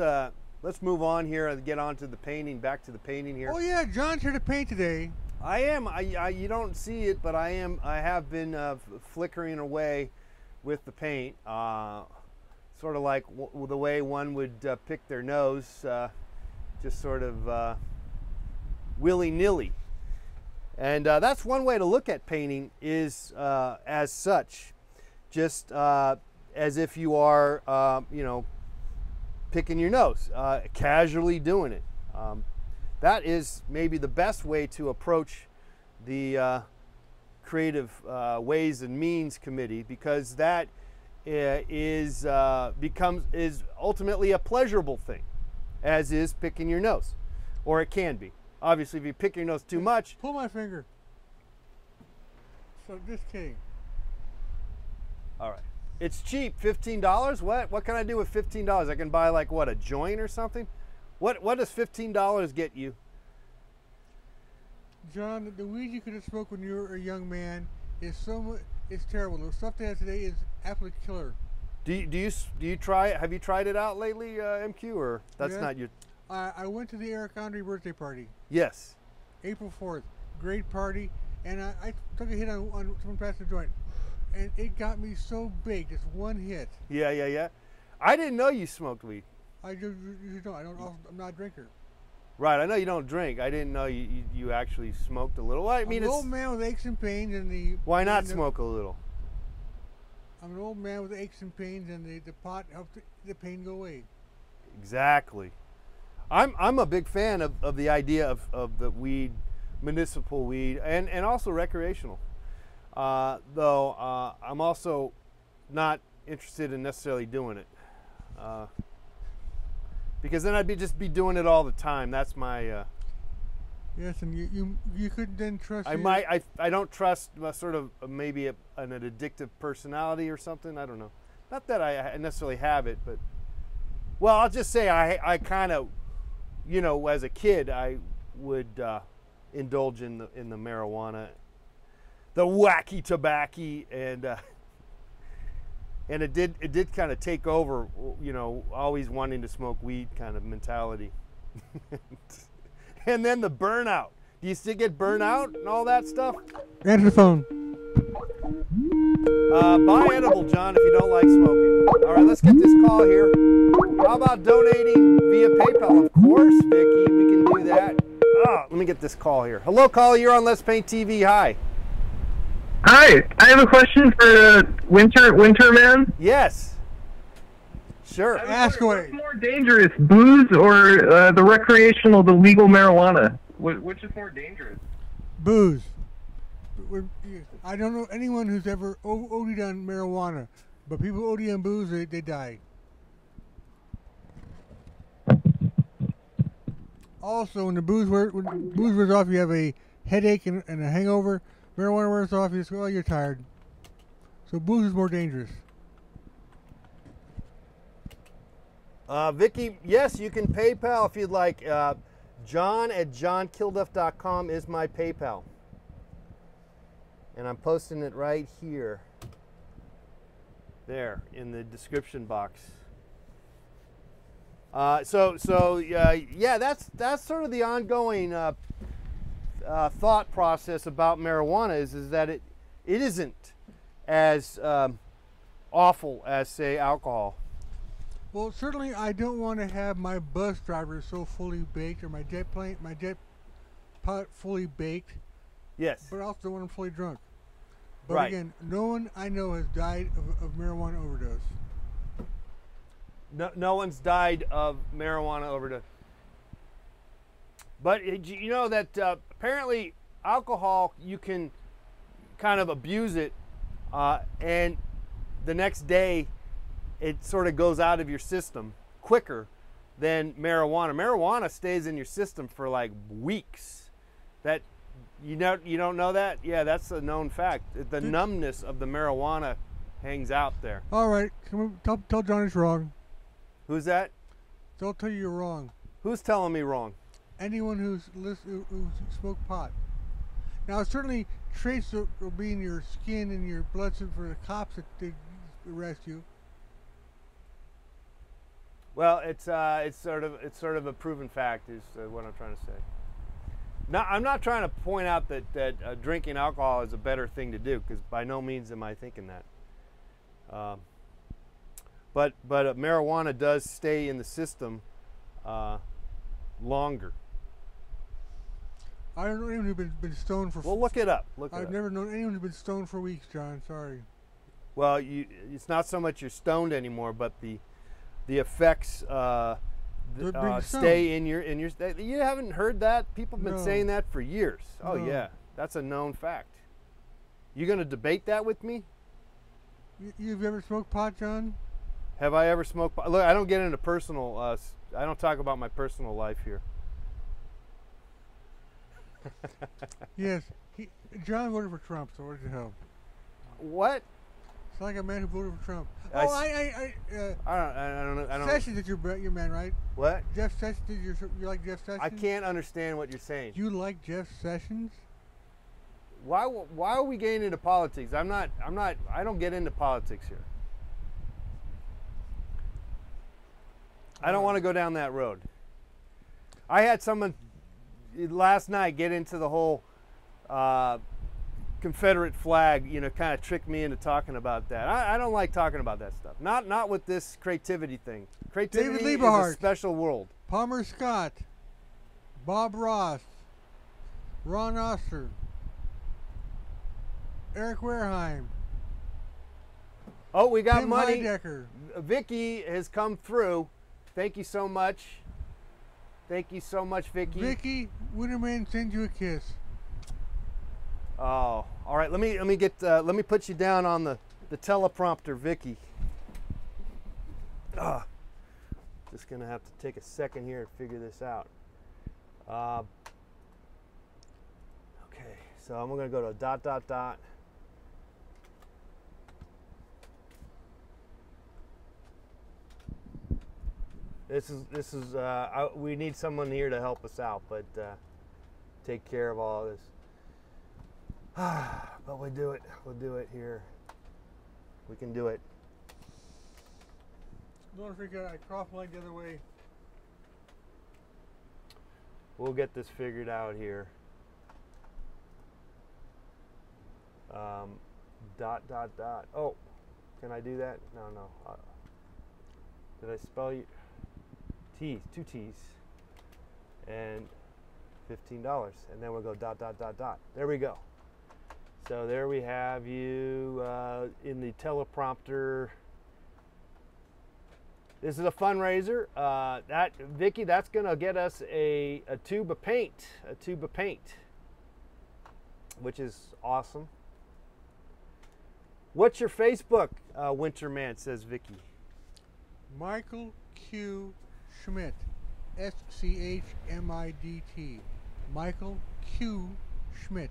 move on here and get on to the painting. Back to the painting here. Oh yeah, John's here to paint today. I am. You don't see it, but I am. I have been flickering away with the paint, sort of like the way one would pick their nose, just sort of willy-nilly. And that's one way to look at painting, is as such, just as if you are, picking your nose, casually doing it. That is maybe the best way to approach the Creative Ways and Means Committee, because that is ultimately a pleasurable thing, as is picking your nose, or it can be. Obviously, if you pick your nose too much. Pull my finger. So just kidding. All right. It's cheap, $15. What can I do with $15? I can buy like what, a joint or something? What does $15 get you? John, the weed you could have smoked when you were a young man is it's terrible. The stuff they have today is absolute killer. Do you try it? Have you tried it out lately, MQ, or that's not your? I went to the Eric Andre birthday party. Yes. April 4th, great party, and I took a hit on someone passing a joint, and it got me so big, just one hit. Yeah. I didn't know you smoked weed. I usually don't. I'm not a drinker. Right, I know you don't drink. I didn't know you actually smoked a little. Well, I mean, I'm an old man with aches and pains, and Why not smoke a little? I'm an old man with aches and pains, and the pot helps the pain go away. Exactly. I'm a big fan of the idea of the weed, municipal weed, and also recreational. Though I'm also not interested in necessarily doing it. Because then I'd just be doing it all the time. That's my. Yes, and you couldn't then trust. I don't trust sort of maybe an addictive personality or something. I don't know. Not that I necessarily have it, but well, I'll just say I kind of, you know, as a kid I would indulge in the marijuana, the wacky tobacco, and it did kind of take over, you know, always wanting to smoke weed kind of mentality. And then the burnout. Do you still get burnout and all that stuff? Answer the phone. Buy edible, John, if you don't like smoking. All right, let's get this call here. How about donating via PayPal? Of course, Vicky, we can do that. Oh, let me get this call here. Hello, caller, you're on Let's Paint TV. Hi. Hi, I have a question for Winterman. Yes. Sure. Ask away. What's more dangerous, booze or the recreational, the legal marijuana? Which is more dangerous? Booze. I don't know anyone who's ever OD'd on marijuana, but people OD on booze, they die. Also, when booze wears off, you have a headache and a hangover. Marijuana wears off, you just go, oh, you're tired. So booze is more dangerous. Vicky, yes, you can PayPal if you'd like. John@johnkilduff.com is my PayPal. And I'm posting it right here. There, in the description box. Yeah, that's sort of the ongoing thought process about marijuana is that it isn't as awful as, say, alcohol. Well, certainly I don't want to have my bus driver so fully baked, or my jet pilot fully baked. Yes. But I also don't want him fully drunk. But right. Again, no one I know has died of marijuana overdose. No one's died of marijuana overdose. But you know that apparently alcohol, you can kind of abuse it, and the next day it sort of goes out of your system quicker than marijuana. Marijuana stays in your system for like weeks. That you don't know that? Yeah, that's a known fact. The numbness of the marijuana hangs out there. All right, tell John it's wrong. Who's that? They'll tell you you're wrong. Who's telling me wrong? Anyone who's smoked pot. Now, certainly trace will be in your skin and your blood for the cops that they arrest you. Well, it's sort of a proven fact is what I'm trying to say. Now, I'm not trying to point out that drinking alcohol is a better thing to do, because by no means am I thinking that. But marijuana does stay in the system longer. I don't know anyone who's been stoned for. Well, look it up. I've never known anyone who's been stoned for weeks, John. Sorry. Well, it's not so much you're stoned anymore, but the effects stay in your. You haven't heard that? People have been saying that for years. Oh yeah, that's a known fact. You going to debate that with me? You've ever smoked pot, John? Have I ever smoked pot? Look, I don't get into personal. I don't talk about my personal life here. Yes, John voted for Trump, so what the hell? What? It's like a man who voted for Trump. I don't know. Sessions is your man, right? What? Jeff Sessions, you like Jeff Sessions? I can't understand what you're saying. You like Jeff Sessions? Why are we getting into politics? I don't get into politics here. I don't want to go down that road. I had someone last night get into the whole Confederate flag, kind of tricked me into talking about that. I don't like talking about that stuff. Not with this creativity thing. Creativity is a special world. Palmer Scott, Bob Ross, Ron Oster, Eric Wareheim. Oh, we got Tim money. Heidecker. Vicky has come through. Thank you so much. Thank you so much, Vicky. Vicky, Winterman sends you a kiss. Oh, all right. Let me put you down on the teleprompter, Vicky. Just gonna have to take a second here and figure this out. So I'm going to go to dot, dot, dot. This is we need someone here to help us out, but take care of all this. But we'll do it here. We can do it. Don't forget, I cross my leg the other way. We'll get this figured out here. Dot, dot, dot. Oh, can I do that? No. Did I spell you? T's, 2 T's, and $15. And then we'll go dot, dot, dot, dot. There we go. So there we have you in the teleprompter. This is a fundraiser. Vicky, that's gonna get us a tube of paint, which is awesome. What's your Facebook, Winterman, says Vicky? Michael Q. Schmidt, SCHMIDT. Michael Q. Schmidt.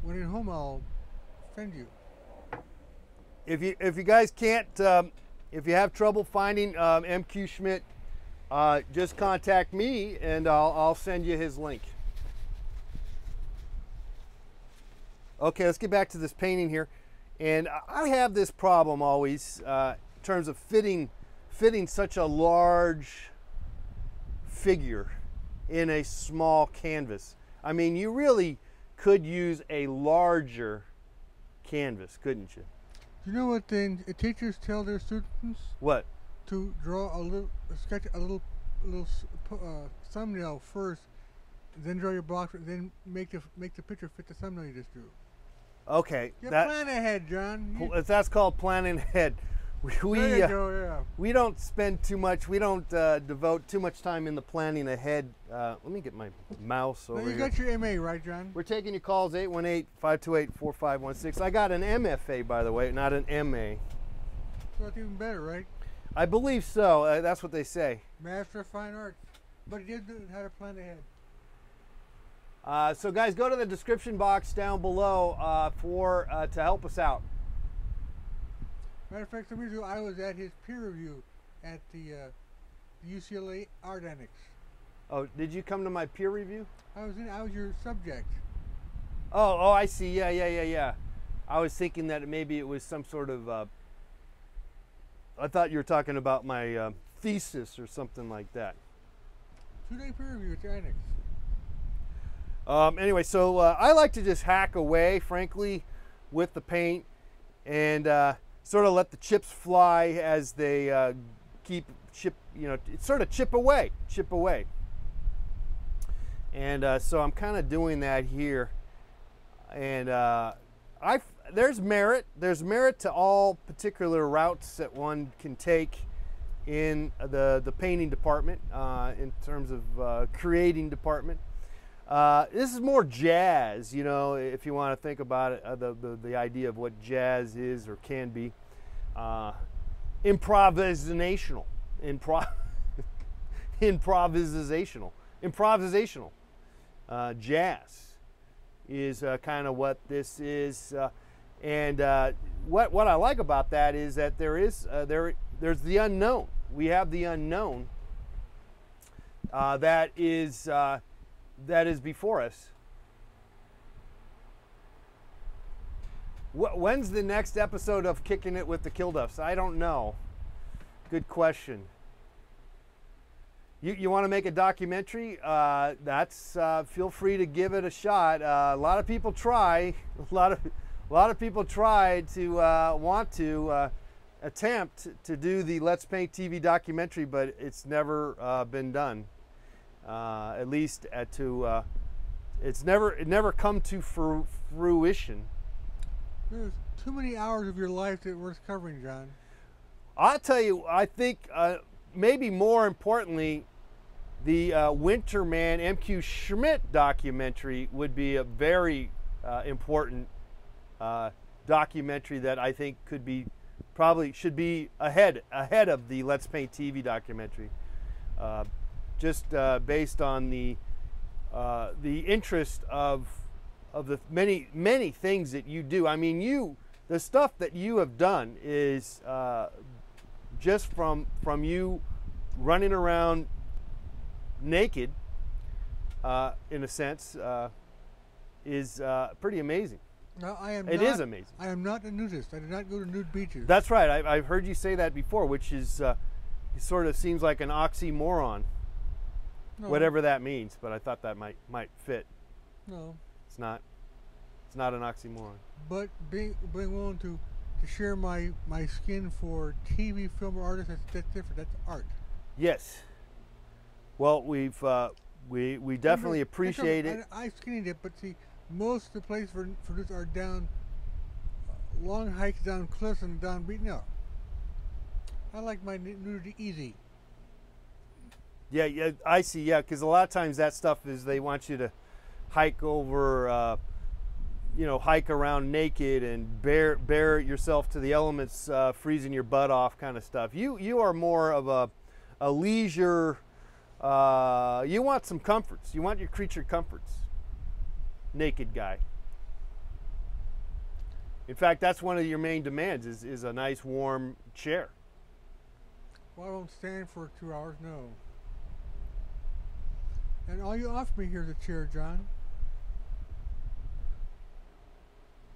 When you're home, I'll friend you. If you guys can't, if you have trouble finding MQ Schmidt, just contact me and I'll send you his link. Okay, let's get back to this painting here. And I have this problem always in terms of fitting such a large figure in a small canvas. I mean, you really could use a larger canvas, couldn't you? You know what then teachers tell their students? What? To draw sketch a little thumbnail first, then draw your box, then make the picture fit the thumbnail you just drew. Okay. You plan ahead, John. That's called planning ahead. There you go, yeah. We don't spend too much. We don't devote too much time in the planning ahead. Let me get my mouse over here. You got your MA, right, John? We're taking your calls 818-528-4516. I got an MFA, by the way, not an MA. So that's even better, right? I believe so. That's what they say. Master of Fine Arts. But you did how to plan ahead. So guys, go to the description box down below to help us out. Matter of fact, some years ago, I was at his peer review at the UCLA Art Annex. Oh, did you come to my peer review? I was your subject. Oh, I see. Yeah. I was thinking that maybe it was some sort of. I thought you were talking about my thesis or something like that. 2-day peer review at the Annex. Anyway, so I like to just hack away, frankly, with the paint and sort of let the chips fly as they sort of chip away. And so I'm kind of doing that here. And there's merit to all particular routes that one can take in the painting department, in terms of creating department. This is more jazz, you know, if you want to think about it, the idea of what jazz is or can be. Improvisational. Jazz is kind of what this is. And what I like about that is that there's the unknown. We have the unknown that is before us. When's the next episode of Kicking It with the Kilduffs? I don't know. Good question. You want to make a documentary? Feel free to give it a shot. A lot of people try. A lot of people try to want to attempt to do the Let's Paint TV documentary, but it's never been done. At least it never come to fruition. There's too many hours of your life that worth covering, John. I'll tell you, I think maybe more importantly, the Winterman MQ Schmidt documentary would be a very important documentary that I think probably should be ahead of the Let's Paint TV documentary. Just based on the the interest of the many things that you do. I mean, the stuff that you have done is just from you running around naked, in a sense, is pretty amazing. No, I am. It is amazing. I am not a nudist. I do not go to nude beaches. That's right. I've heard you say that before, which is it sort of seems like an oxymoron, No. whatever that means. But I thought that might fit. No. It's not. It's not an oxymoron. But being willing to share my skin for TV, film, or artists, that's different. That's art. Yes. Well, we definitely appreciate it. I skinny dip, but see, most of the places for this are down long hikes, down cliffs, and down beach. No, I like my nudity easy. Yeah, I see. Yeah, because a lot of times that stuff is they want you to hike over, hike around naked and bare yourself to the elements, freezing your butt off, kind of stuff. You are more of a leisure. You want some comforts. You want your creature comforts. Naked guy. In fact, that's one of your main demands is a nice warm chair. Well, I won't stand for 2 hours, no. And all you offer me here is a chair, John.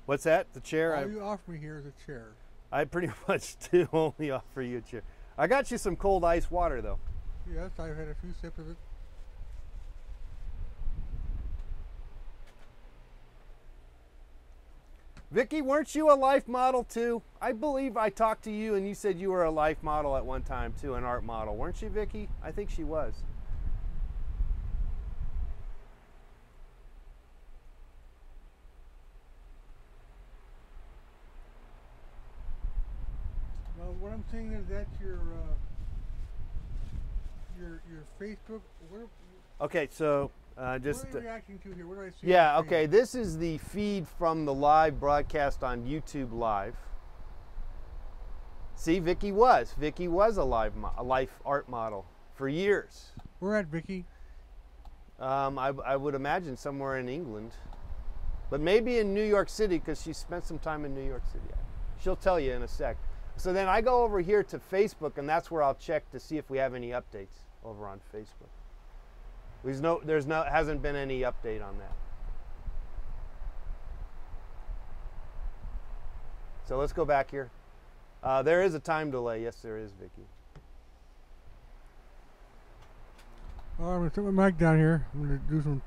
What's that? The chair? All you offer me here is a chair. I pretty much do only offer you a chair. I got you some cold ice water though. Yes, I've had a few sips of it. Vicky, weren't you a life model too? I believe I talked to you and you said you were a life model at one time too, an art model. Weren't you, Vicky? I think she was. Well, what I'm saying is that your Facebook. Okay, so What are just you reacting to here? What do I see? yeah, on the okay. screen? This is the feed from the live broadcast on YouTube Live. See, Vicky was a life art model for years. Where at, Vicky? I would imagine somewhere in England, but maybe in New York City because she spent some time in New York City. She'll tell you in a sec. So then I go over here to Facebook, and that's where I'll check to see if we have any updates over on Facebook. Hasn't been any update on that. So let's go back here. There is a time delay. Yes, there is, Vicky. Oh, I'm gonna put my mic down here. I'm gonna do some.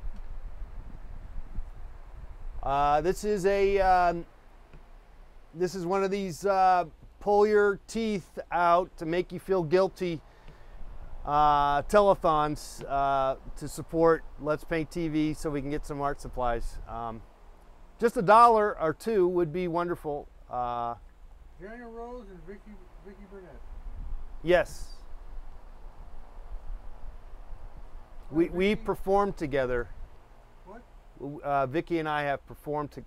This is one of these pull your teeth out to make you feel guilty telethons to support Let's Paint TV so we can get some art supplies. Just $1 or $2 would be wonderful. Daniel Rose and Vicky Burnett. Yes. We Vicky? performed together. What? Vicky and I have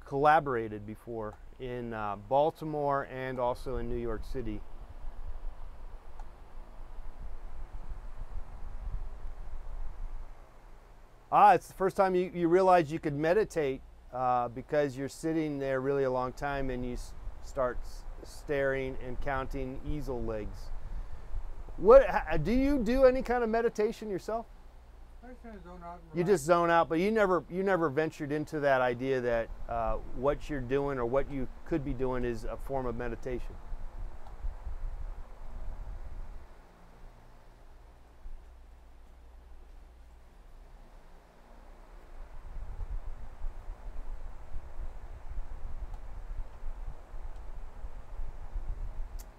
collaborated before in Baltimore and also in New York City. It's the first time you realize you could meditate because you're sitting there really a long time and you start staring and counting easel legs. Do you do any kind of meditation yourself? I just kind of zone out. And You just zone out, but you never ventured into that idea that what you're doing or what you could be doing is a form of meditation.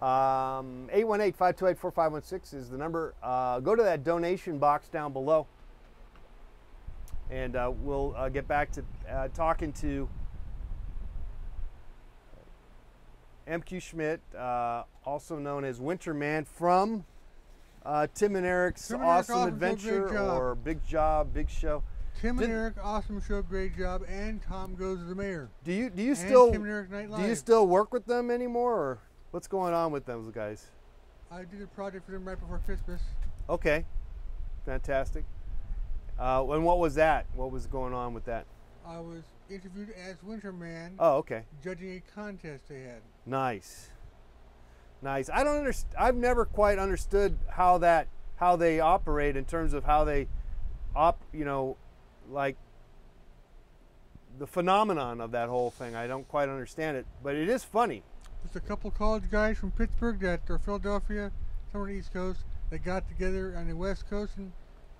Um, 818-528-4516 is the number. Go to that donation box down below, and we'll get back to talking to MQ Schmidt, also known as WINTerman, from Tim and Eric's Tim and Eric, Awesome awesome show, Adventure great job. or Big Job, Big Show. Tim and Eric, awesome show, great job, and Tom Goes to the Mayor. Do you And still Tim and Eric Night do you Live. still work with them anymore, or what's going on with those guys? I did a project for them right before Christmas. Okay, fantastic. And what was that? What was going on with that? I was interviewed as Winterman, Oh, okay. judging a contest they had. Nice. Nice. I don't understand. I've never quite understood how they operate in terms of how they like the phenomenon of that whole thing. I don't quite understand it, but it is funny. There's a couple college guys from Pittsburgh or Philadelphia, somewhere on the East Coast, that got together on the West Coast and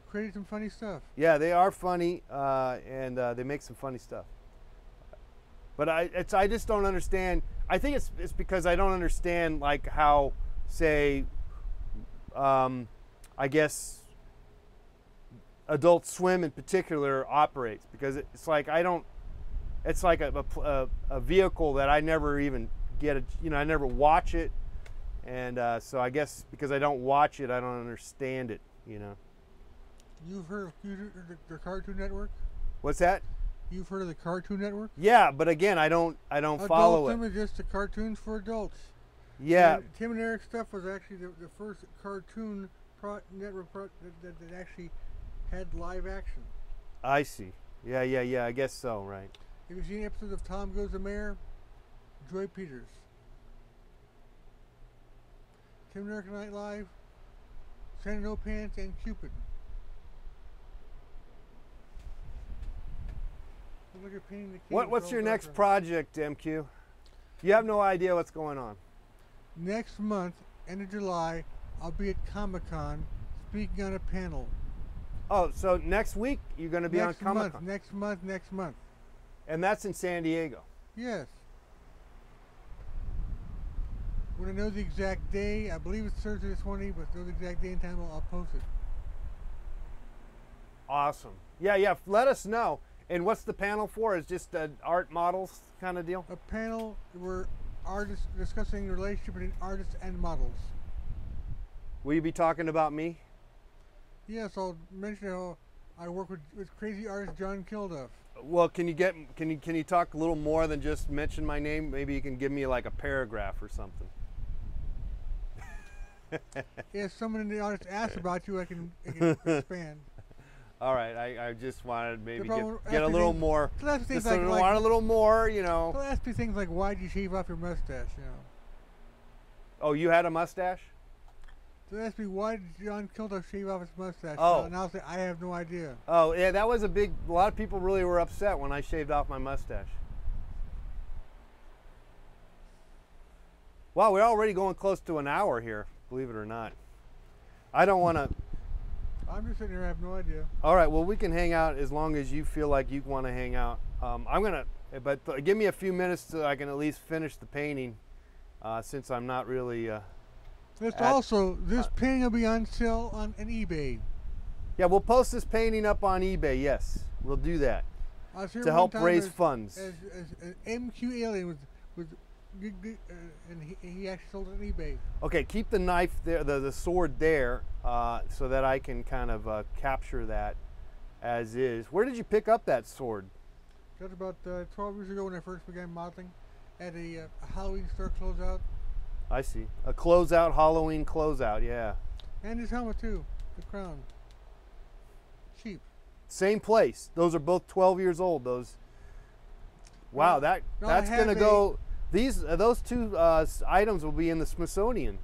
created some funny stuff. Yeah, they are funny, and they make some funny stuff. But I just don't understand. I think it's because I don't understand like how, say, I guess Adult Swim in particular operates, because it's like it's like a vehicle that I never even get I never watch it, and so I guess because I don't watch it, I don't understand it. You've heard of the Cartoon Network? What's that? You've heard of the Cartoon Network? Yeah, but again, I don't follow Adult Swim it. is just the cartoons for adults. Yeah. And Tim and Eric's stuff was actually the first cartoon network that actually had live action. I see. Yeah. I guess so, right. Have you seen episodes of Tom Goes the Mayor? Joy Peters. Tim and Eric Night Live, Santa No Pants, and Cupid. Look at painting the cave What's your next background. project, MQ? You have no idea what's going on. Next month, end of July, I'll be at Comic-Con speaking on a panel. Oh, so next week you're going to be on Comic-Con. Next month. And that's in San Diego. Yes. When I know the exact day, I believe it's Thursday the 20th, but know the exact day and time, I'll post it. Awesome. Yeah. Let us know. And what's the panel for? Is just art models kind of deal? A panel where artists discussing the relationship between artists and models. Will you be talking about me? Yes, I'll mention how I work with crazy artist John Kilduff. Well, can you talk a little more than just mention my name? Maybe you can give me like a paragraph or something. If someone in the audience asks about you, I can expand. All right, I just wanted maybe They'll get a little more. They'll ask me Just things want a little more, They'll ask me things like, why'd you shave off your mustache, Oh, you had a mustache? They'll ask me, why did John Kilduff shave off his mustache? Oh. And I'll say, I have no idea. Oh, yeah, that was a lot of people really were upset when I shaved off my mustache. Wow, we're already going close to an hour here, believe it or not. I don't want to... I'm just sitting here, I have no idea. All right, well, we can hang out as long as you feel like you want to hang out. Give me a few minutes so I can at least finish the painting, since I'm not really... This painting will be on sale on eBay. Yeah, we'll post this painting up on eBay, yes. We'll do that. To help raise funds. As MQ Alien and he actually sold it on eBay. Okay, keep the knife there, the sword there, so that I can kind of capture that as is. Where did you pick up that sword? That was about 12 years ago when I first began modeling at a Halloween store closeout. I see. A closeout, Halloween closeout, yeah. And his helmet too, the crown. Cheap. Same place. Those are both 12 years old. Those. Wow, that's gonna go. Those two items will be in the Smithsonian,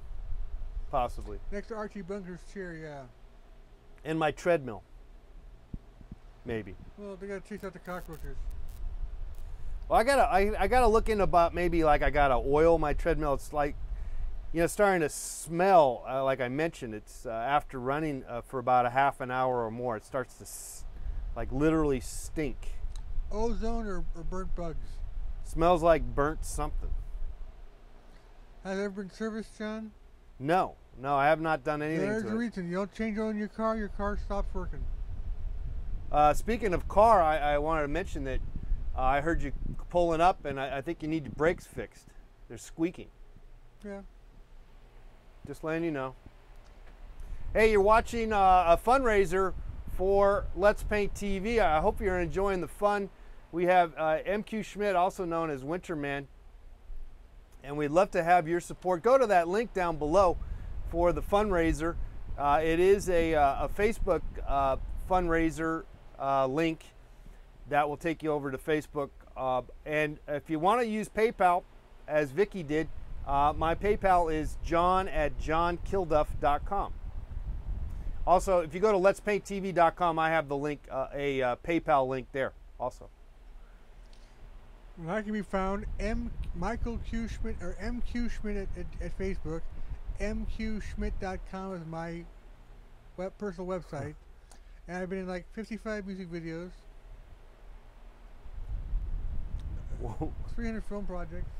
possibly. Next to Archie Bunker's chair, yeah. And my treadmill, maybe. Well, they gotta chase out the cockroaches. Well, I gotta look into about maybe like I gotta oil my treadmill. It's like, starting to smell. Like I mentioned, it's after running for about a half an hour or more, it starts to like literally stink. Ozone or burnt bugs? Smells like burnt something. Has it ever been serviced, John? No, I have not done anything There's to a it. reason. You don't change oil in your car stops working. Speaking of car, I wanted to mention that I heard you pulling up, and I think you need your brakes fixed. They're squeaking. Yeah. Just letting you know. Hey, you're watching a fundraiser for Let's Paint TV. I hope you're enjoying the fun. We have MQ Schmidt, also known as Winterman, and we'd love to have your support. Go to that link down below for the fundraiser. It is a Facebook fundraiser link that will take you over to Facebook. And if you want to use PayPal, as Vicky did, my PayPal is john@johnkilduff.com. Also, if you go to letspainttv.com, I have the link, a PayPal link there also. And I can be found Michael Q. Schmidt, or MQ Schmidt at Facebook. mqschmidt.com is my personal website. And I've been in like 55 music videos. Whoa. 300 film projects.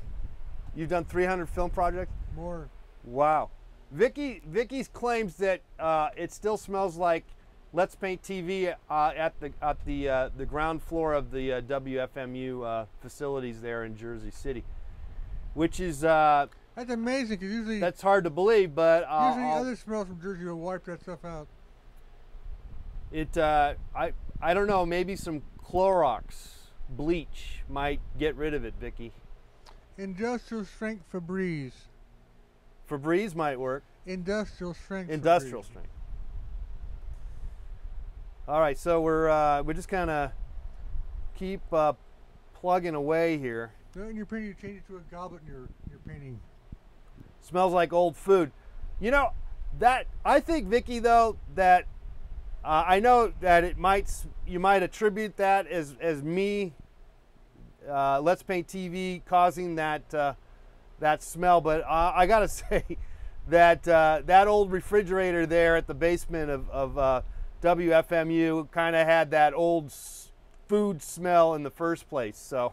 You've done 300 film projects? More. Wow. Vicky's claims that it still smells like Let's Paint TV at the ground floor of the WFMU facilities there in Jersey City, which is that's amazing, because usually that's hard to believe, but usually other smells from Jersey will wipe that stuff out. I don't know, maybe some Clorox bleach might get rid of it, Vicky. Industrial strength Febreze. Febreze might work. Industrial strength. Industrial Febreze. strength. All right, so we're just kind of keep plugging away here. In your painting, you change it to a goblet in your painting. Smells like old food. You know, that I think, Vicky, though, that I know that you might attribute that as me, Let's Paint TV, causing that smell, but I gotta say that that old refrigerator there at the basement of WFMU kind of had that old food smell in the first place. So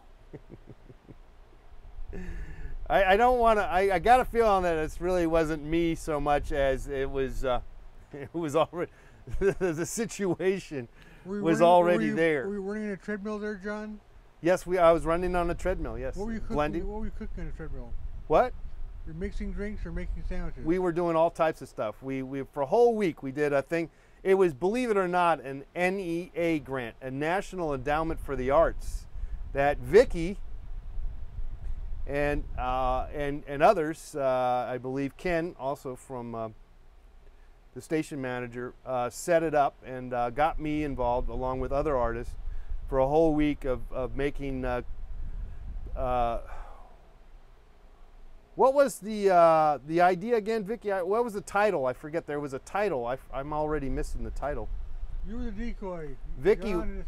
I don't want to. I got a feeling that it really wasn't me so much as it was already the situation was already there. Were you running a treadmill there, John? Yes, I was running on a treadmill. Yes. What were you cooking? Blending. What were you cooking on a treadmill? What? You're mixing drinks or making sandwiches? We were doing all types of stuff. We for a whole week we did a thing. It was, believe it or not, an NEA grant, a National Endowment for the Arts, that Vicky and others, I believe Ken, also from the station manager, set it up and got me involved along with other artists for a whole week of making. What was the idea again, Vicky? What was the title? I forget. There was a title. I'm already missing the title. You were the decoy. Vicky. John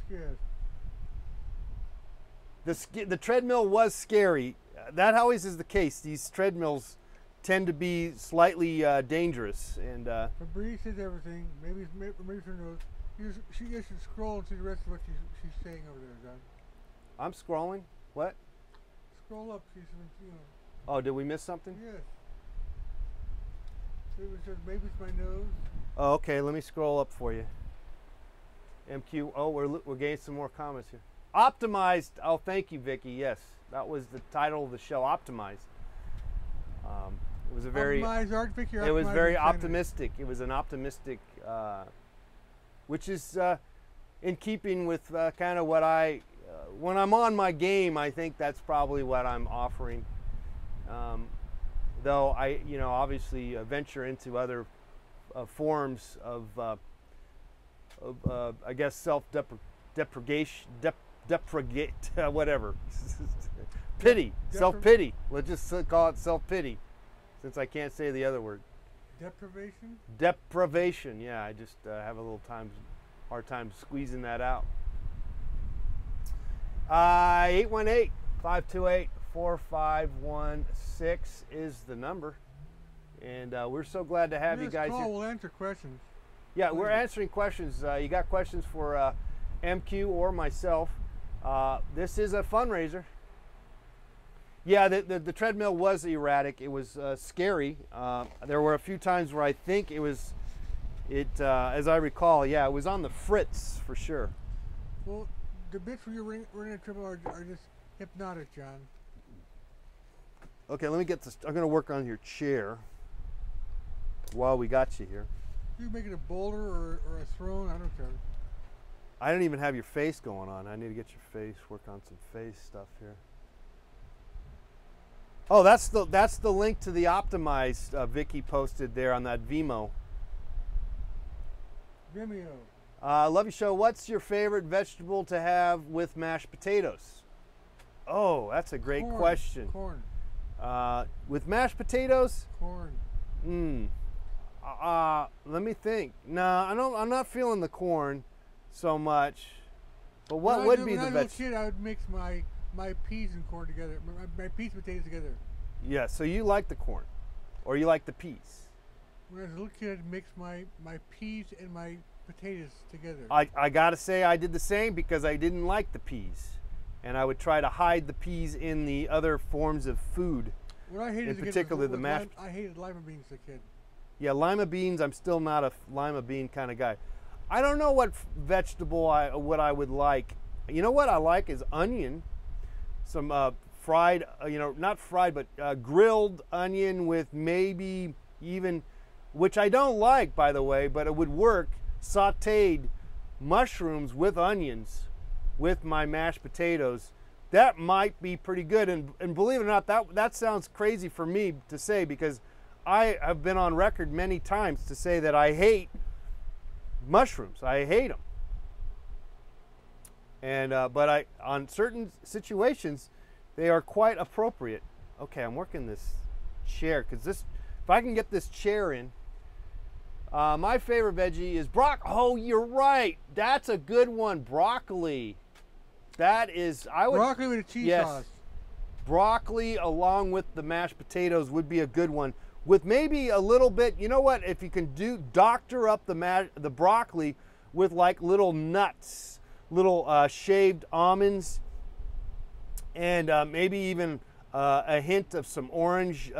and the treadmill was scary. That always is the case. These treadmills tend to be slightly dangerous. And Febreze says everything. Maybe her knows. You should scroll and see the rest of what she's saying over there, John. I'm scrolling. What? Scroll up. See some, you know. Oh, did we miss something? Yes. It was just, maybe it's my nose. Oh, okay. Let me scroll up for you. MQ. Oh, we're getting some more comments here. Optimized. Oh, thank you, Vicky. Yes, that was the title of the show. Optimized. It was a very. Optimized art, Vicky, it was very optimistic. It was an optimistic, which is in keeping with kind of what when I'm on my game. I think that's probably what I'm offering. Though I, obviously venture into other forms of I guess self-deprecate, whatever, pity, self-pity. Let's just call it self-pity, since I can't say the other word. Deprivation? Deprivation, yeah. I just have a hard time squeezing that out. 818-528-4516 is the number, and we're so glad to have you guys here. We'll answer questions. Yeah, we're answering questions. You got questions for MQ or myself? This is a fundraiser. Yeah, the treadmill was erratic. It was scary. There were a few times where I think as I recall, yeah, it was on the fritz for sure. Well, the bits where you're running a treadmill are just hypnotic, John. Okay, let me get this. I'm going to work on your chair while we got you here. You can make it a boulder or a throne. I don't care. I don't even have your face going on. I need to get your face, work on some face stuff here. Oh, that's the link to the optimized Vicky posted there on that Vimeo. Vimeo. Love your show. What's your favorite vegetable to have with mashed potatoes? Oh, that's a great question. Corn. With mashed potatoes? Corn. Let me think. No, I'm not feeling the corn so much. But what would be the When I was a vegetable? kid, I would mix my peas and corn together. My peas and potatoes together. Yeah, so you like the corn, or you like the peas? When I was a little kid, I'd mix my peas and my potatoes together. I gotta say I did the same because I didn't like the peas, and I would try to hide the peas in the other forms of food. What I hated in as a kid particular was the mashed. I hated lima beans as a kid. Yeah, lima beans. I'm still not a lima bean kind of guy. I don't know what vegetable what I would like. You know what I like is onion. Some fried, not fried, but grilled onion with maybe even, which I don't like, by the way, but it would work, sauteed mushrooms with onions with my mashed potatoes. That might be pretty good. And believe it or not, that sounds crazy for me to say, because I have been on record many times to say that I hate mushrooms. I hate them. And but on certain situations, they are quite appropriate. Okay, I'm working this chair because if I can get this chair in. My favorite veggie is broccoli. Oh, you're right. That's a good one. Broccoli. That is, broccoli with a cheese sauce. Broccoli along with the mashed potatoes would be a good one. With maybe a little bit, you know what? If you can doctor up the broccoli with like little nuts, little shaved almonds, and maybe even a hint of some orange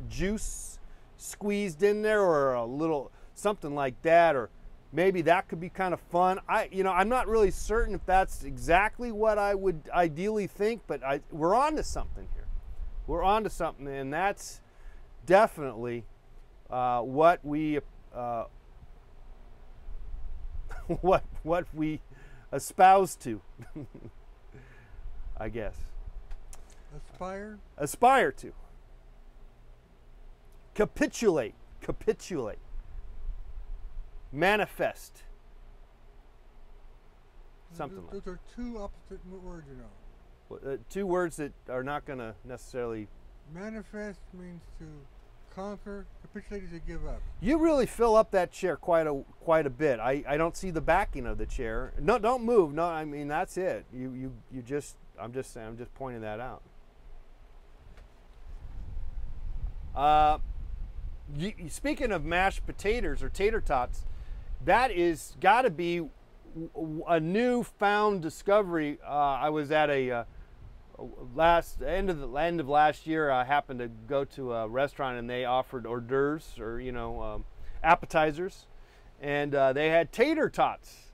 juice squeezed in there, or a little something like that, or maybe that could be kind of fun. I'm not really certain if that's exactly what I would ideally think, but we're on to something here. We're on to something, and that's definitely what we what we espouse to. I guess. Aspire to. Capitulate. Manifest. Something Those are two opposite words, you know. Two words that are not going to necessarily. Manifest means to conquer. Capitulate is to give up. You really fill up that chair quite a bit. I don't see the backing of the chair. No, don't move. No, I mean that's it. You just. I'm just saying. I'm just pointing that out. Speaking of mashed potatoes or tater tots, that is got to be a newfound discovery. I was at a end of last year. I happened to go to a restaurant and they offered hors d'oeuvres, or appetizers, and they had tater tots.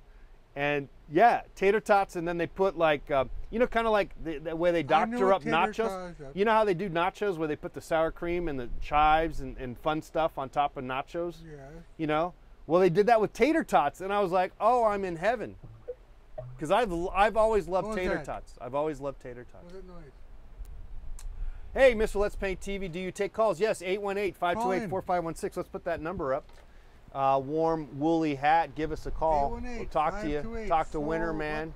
And yeah, tater tots, and then they put like, kind of like the way they doctor up nachos. You know how they do nachos, where they put the sour cream and the chives and fun stuff on top of nachos? Yeah. Well, they did that with tater tots, and I was like, oh, I'm in heaven. Because I've always loved tater tots. I've always loved tater tots. What was that noise? Hey, Mr. Let's Paint TV, do you take calls? Yes, 818-528-4516. Let's put that number up. Warm woolly hat, give us a call. We'll talk to you. Talk to Winterman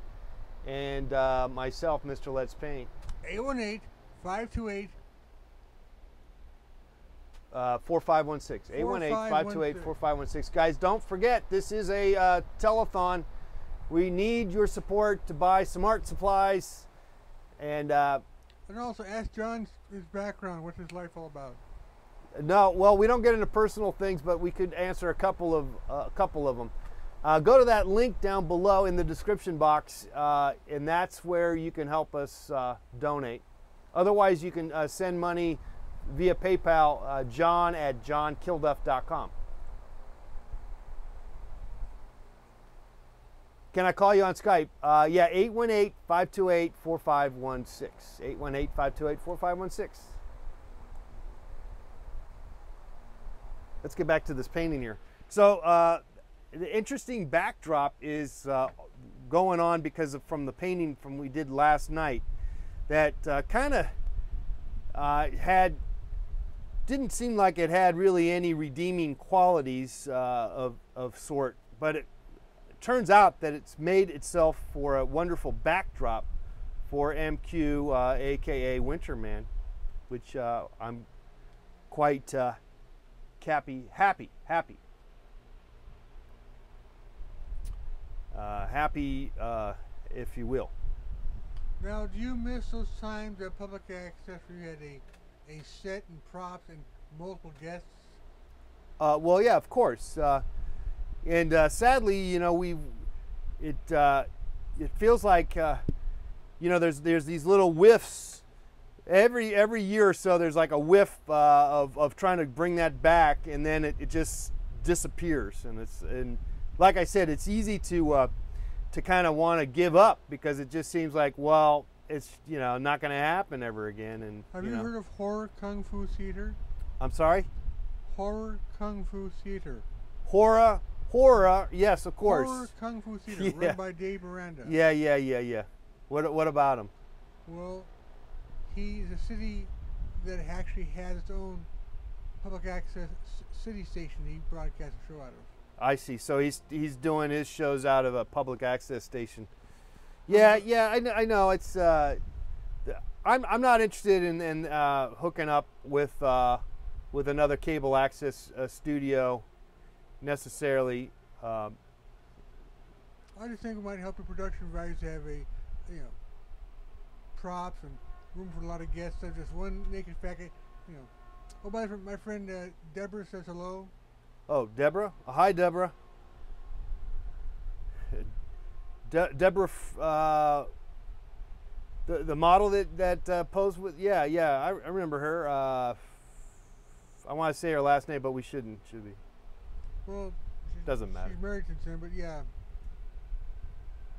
and myself, Mr. Let's Paint. 818-528 4516. 818-528-4516. Guys, don't forget, this is a telethon. We need your support to buy some art supplies. And also ask John his background. What's his life all about? No, well, we don't get into personal things, but we could answer a couple of them. Go to that link down below in the description box, and that's where you can help us donate. Otherwise, you can send money via PayPal, john@johnkilduff.com. Can I call you on Skype? Yeah, 818-528-4516. 818-528-4516. Let's get back to this painting here. So the interesting backdrop is going on because from the painting from we did last night that kind of didn't seem like it had really any redeeming qualities of sort, but it turns out that it's made itself for a wonderful backdrop for MQ, aka Winterman, which I'm quite happy, if you will. Now, do you miss those times at public access where you had a set and props and multiple guests? Well, yeah, of course. And sadly, you know, it feels like you know, there's these little whiffs every year or so. There's like a whiff of trying to bring that back, and then it just disappears. And like I said, it's easy to kind of want to give up because it just seems like, well, it's, you know, not going to happen ever again. And have you heard of horror kung fu theater? I'm sorry? Horror kung fu theater. Horror, yes, of course. Horror kung fu theater, Yeah. run by Dave Miranda. Yeah. What about him? Well, he's a city that actually has its own public access city station he broadcasts a show out of. I see. So he's doing his shows out of a public access station. Yeah, I know. It's I'm not interested in hooking up with another cable access studio necessarily. I just think it might help the production values to have a, you know, props and room for a lot of guests. So just one naked faggot, you know. Oh, by the way, my friend Deborah says hello. Oh, Deborah. Hi, Deborah. Deborah, the model that posed with, yeah, I remember her. I want to say her last name, but we shouldn't, should we? Well, doesn't matter. She's married since then, but yeah.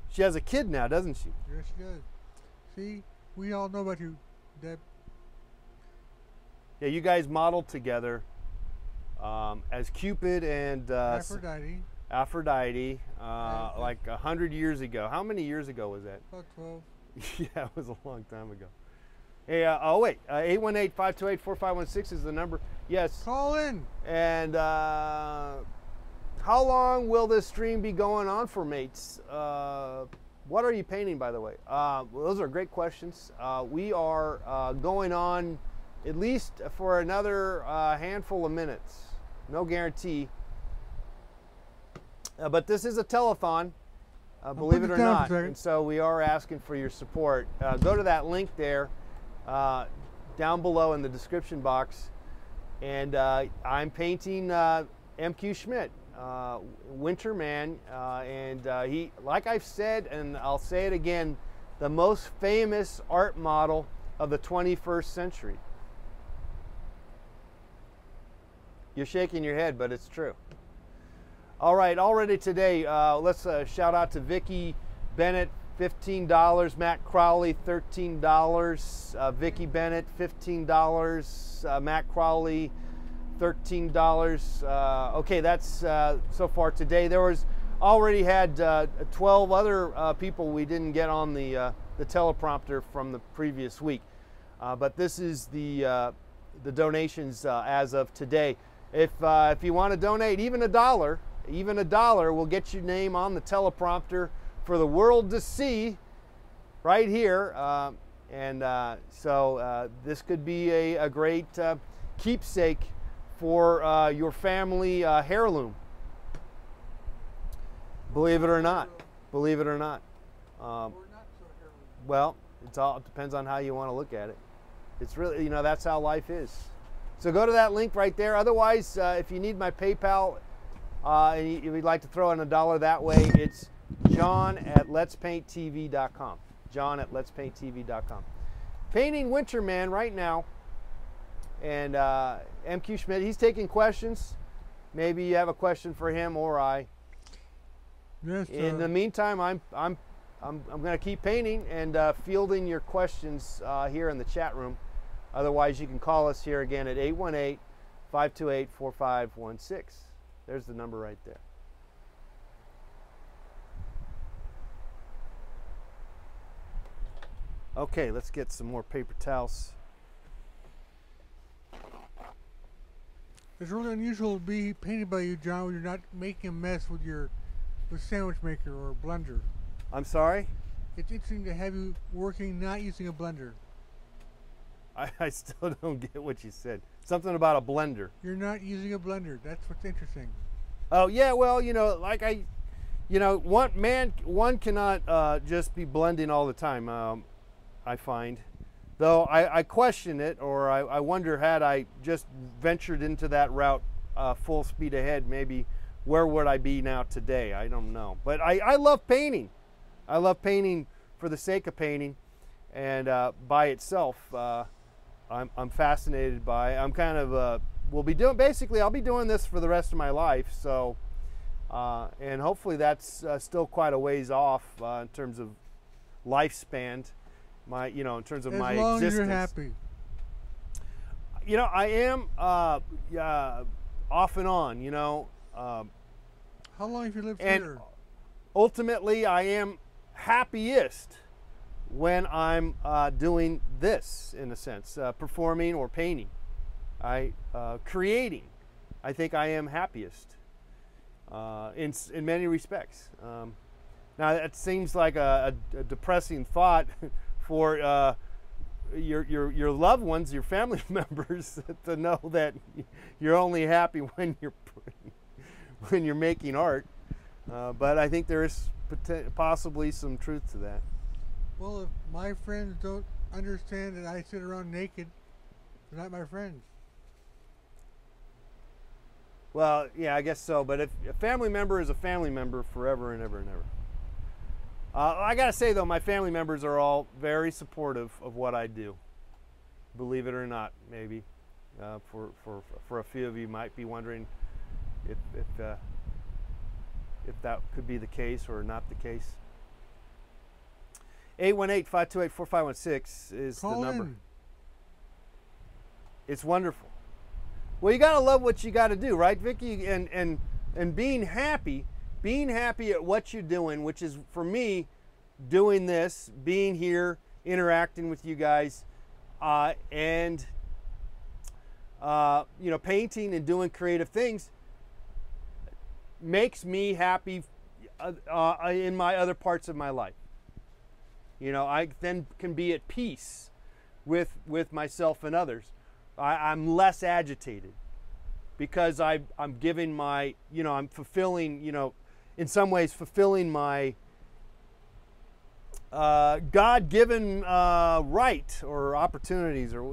She has a kid now, doesn't she? Yes, she does. See, we all know about you, Deb. Yeah, you guys modeled together as Cupid and Aphrodite, like 100 years ago. How many years ago was that? About 12. Yeah, it was a long time ago. Hey, oh wait, 818-528-4516 is the number. Yes. Call in. And how long will this stream be going on for, mates? What are you painting, by the way? Well, those are great questions. We are going on at least for another handful of minutes. No guarantee. But this is a telethon, believe it or not. And so we are asking for your support. Go to that link there down below in the description box. And I'm painting MQ Schmidt, Winterman. And he, like I've said, and I'll say it again, the most famous art model of the 21st century. You're shaking your head, but it's true. All right, already today, let's shout out to Vicki Bennett, $15. Matt Crowley, $13. Vicki Bennett, $15. Matt Crowley, $13. Okay, that's so far today. There was already had 12 other people we didn't get on the teleprompter from the previous week, but this is the donations as of today. If you want to donate even a dollar will get your name on the teleprompter for the world to see right here. So this could be a great keepsake for your family heirloom. Believe it or not. Believe it or not. Well, it depends on how you want to look at it. It's really, you know, that's how life is. So go to that link right there. Otherwise, if you need my PayPal and you'd like to throw in a dollar that way, it's john@letspainttv.com. john@letspainttv.com. Painting Winterman right now. And MQ Schmidt, he's taking questions. Maybe you have a question for him or I. Yes, in the meantime, I'm going to keep painting and fielding your questions here in the chat room. Otherwise, you can call us here again at 818-528-4516. There's the number right there. Okay, let's get some more paper towels. It's really unusual to be painted by you, John, when you're not making a mess with your with sandwich maker or blender. I'm sorry? It's interesting to have you working not using a blender. I still don't get what you said. Something about a blender. You're not using a blender. That's what's interesting. Oh yeah, well, one cannot just be blending all the time. I find, though I question it, or I wonder, had I just ventured into that route full speed ahead, maybe where would I be now today? I don't know. But I love painting. I love painting for the sake of painting, and by itself, I'm fascinated by. I'm kind of I'll be doing this for the rest of my life. So, and hopefully that's still quite a ways off in terms of lifespan. In terms of my existence. As long as you're happy. I am off and on. How long have you lived and here? Ultimately, I am happiest when I'm doing this, in a sense, performing or painting. Creating. I think I am happiest in many respects. Now that seems like a depressing thought for your loved ones, your family members, to know that you're only happy when you're making art. But I think there is possibly some truth to that. Well, if my friends don't understand that I sit around naked, they're not my friends. Well, yeah, I guess so. But if a family member is a family member forever and ever and ever. I gotta say though, my family members are all very supportive of what I do. Believe it or not, maybe. For a few of you might be wondering if that could be the case or not the case. 818-528-4516 is Call the number. in. It's wonderful. Well, you gotta love what you gotta do, right, Vicki? And being happy at what you're doing, which is, for me, doing this, being here, interacting with you guys, and painting and doing creative things, makes me happy in my other parts of my life. I then can be at peace with myself and others. I'm less agitated because I'm giving my, I'm fulfilling, in some ways fulfilling my God-given right or opportunities, or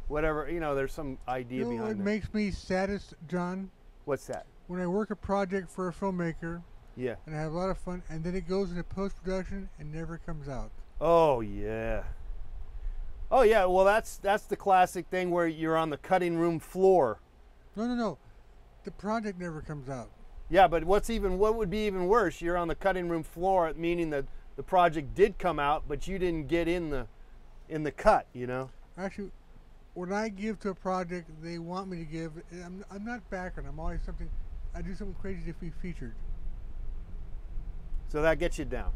whatever. There's some idea behind What it. makes me saddest, John? What's that? When I work a project for a filmmaker, Yeah. and I have a lot of fun, and then it goes into post-production and never comes out. Oh yeah. Oh yeah. Well, that's the classic thing where you're on the cutting room floor. No. The project never comes out. Yeah, but what would be even worse? You're on the cutting room floor, meaning that the project did come out, but you didn't get in the cut. Actually, when I give to a project they want me to give, I'm not background. I'm always something. I do something crazy to be featured. So that gets you down.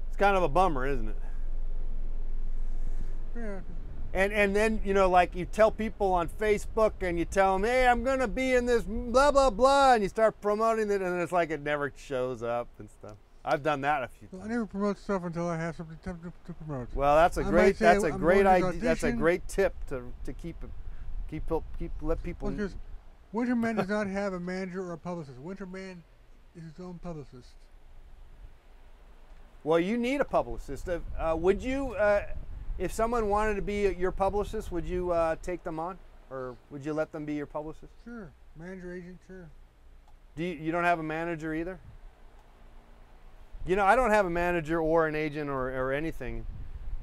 It's kind of a bummer, isn't it? Yeah. And then, like you tell people on Facebook and you tell them, hey, I'm going to be in this blah, blah, blah, and you start promoting it, and it's like it never shows up and stuff. I've done that a few times. I never promote stuff until I have something to promote. Well, that's a great idea. That's a audition. great tip to let people. Well, because WInterman does not have a manager or a publicist. WInterman is his own publicist. Well, you need a publicist. Would you, if someone wanted to be your publicist, would you take them on, or would you let them be your publicist? Sure, manager, agent, sure. You don't have a manager either? I don't have a manager or an agent or anything.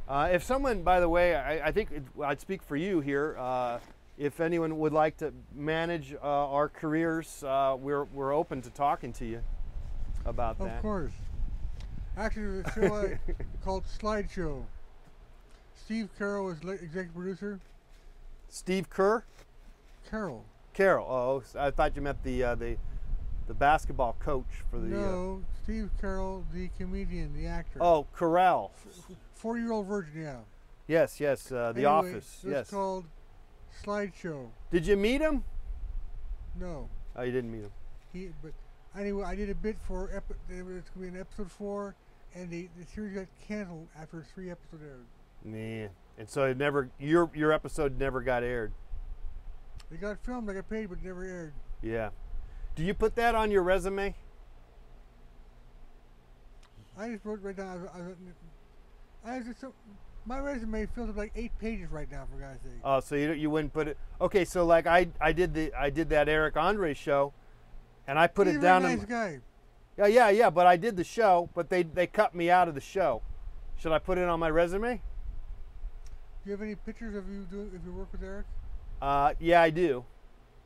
If someone, by the way, I think I'd speak for you here. If anyone would like to manage our careers, we're open to talking to you about that. Of course. Actually, there's a show called Slideshow. Steve Carroll is executive producer. Steve Kerr? Carroll. Carroll. Oh, I thought you meant the basketball coach for the. No, Steve Carroll, the comedian, the actor. Oh, Carell. 40-year-old virgin, yeah. Yes. The Anyway, Office. It's called Slideshow. Did you meet him? No. Oh, you didn't meet him. But anyway, I did a bit for it's going to be in episode 4, and the series got canceled after 3 episodes aired. Man, and so it never your episode never got aired. It got filmed, I got paid, but never aired. Yeah. Do you put that on your resume? I just wrote right down. My resume fills up like 8 pages right now, for God's sake. Oh, so you wouldn't put it? Okay, so like I did that Eric Andre show, and I put He's it down. He's a very nice guy. Yeah. But I did the show, but they cut me out of the show. Should I put it on my resume? Do you have any pictures of you doing if you work with Eric? Yeah, I do.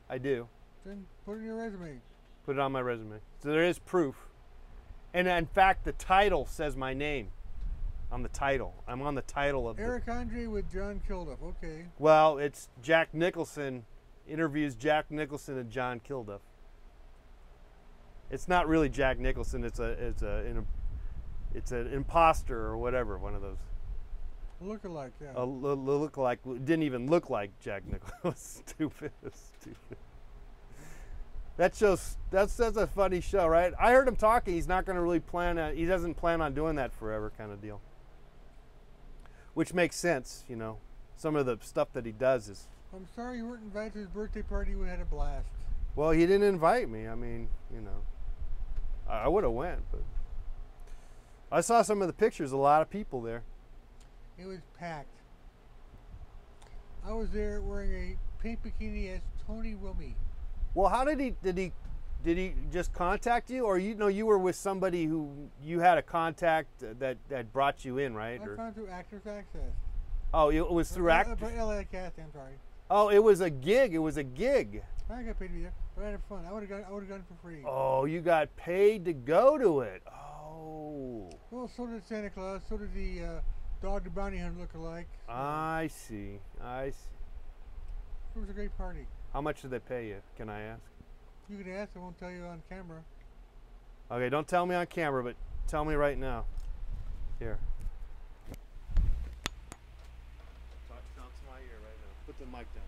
Then put it in your resume. Put it on my resume. So there is proof. And in fact, the title says my name on the title. I'm on the title of Eric Andre with John Kilduff. Okay. Well, it's Jack Nicholson interviews Jack Nicholson and John Kilduff. It's not really Jack Nicholson. It's an imposter or whatever. One of those. Look-alike, yeah. A look-alike. Didn't even look like Jack Nicholson. Stupid. That shows. That's a funny show, right? I heard him talking. He's not going to really he doesn't plan on doing that forever, kind of deal. Which makes sense, you know. Some of the stuff that he does is. I'm sorry you weren't invited to his birthday party. We had a blast. Well, he didn't invite me. I mean, you know, I would have went, but I saw some of the pictures. A lot of people there. It was packed. I was there wearing a pink bikini as Tony Wilmy. Well, how did he just contact you, or you were with somebody who you had a contact that brought you in, right? I found through Actors Access. Oh, it was through LA Casting, I'm sorry. Oh, it was a gig. I got paid to be there, but I had fun. I would have gone for free. Oh, you got paid to go to it. Oh. Well, so did Santa Claus. So did the Dog the Bounty Hunter look-alike. So I see. it was a great party. How much did they pay you? Can I ask? You can ask. I won't tell you on camera. Okay, don't tell me on camera, but tell me right now. Here. Talk to my ear right now. Put the mic down.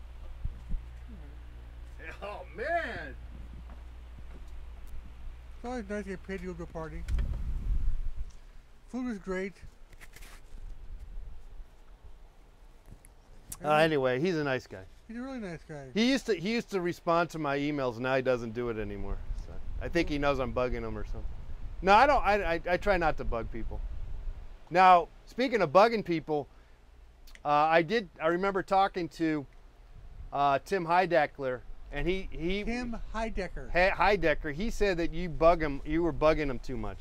Oh, man! It's always nice to get paid to go to a party. Food was great. Anyway, he's a nice guy. He's a really nice guy. He used to respond to my emails. Now he doesn't do it anymore. So I think he knows I'm bugging him or something. No, I don't. I try not to bug people. Now, speaking of bugging people, I remember talking to Tim Heidecker, and he Tim Heidecker. Heidecker. He said that you were bugging him too much.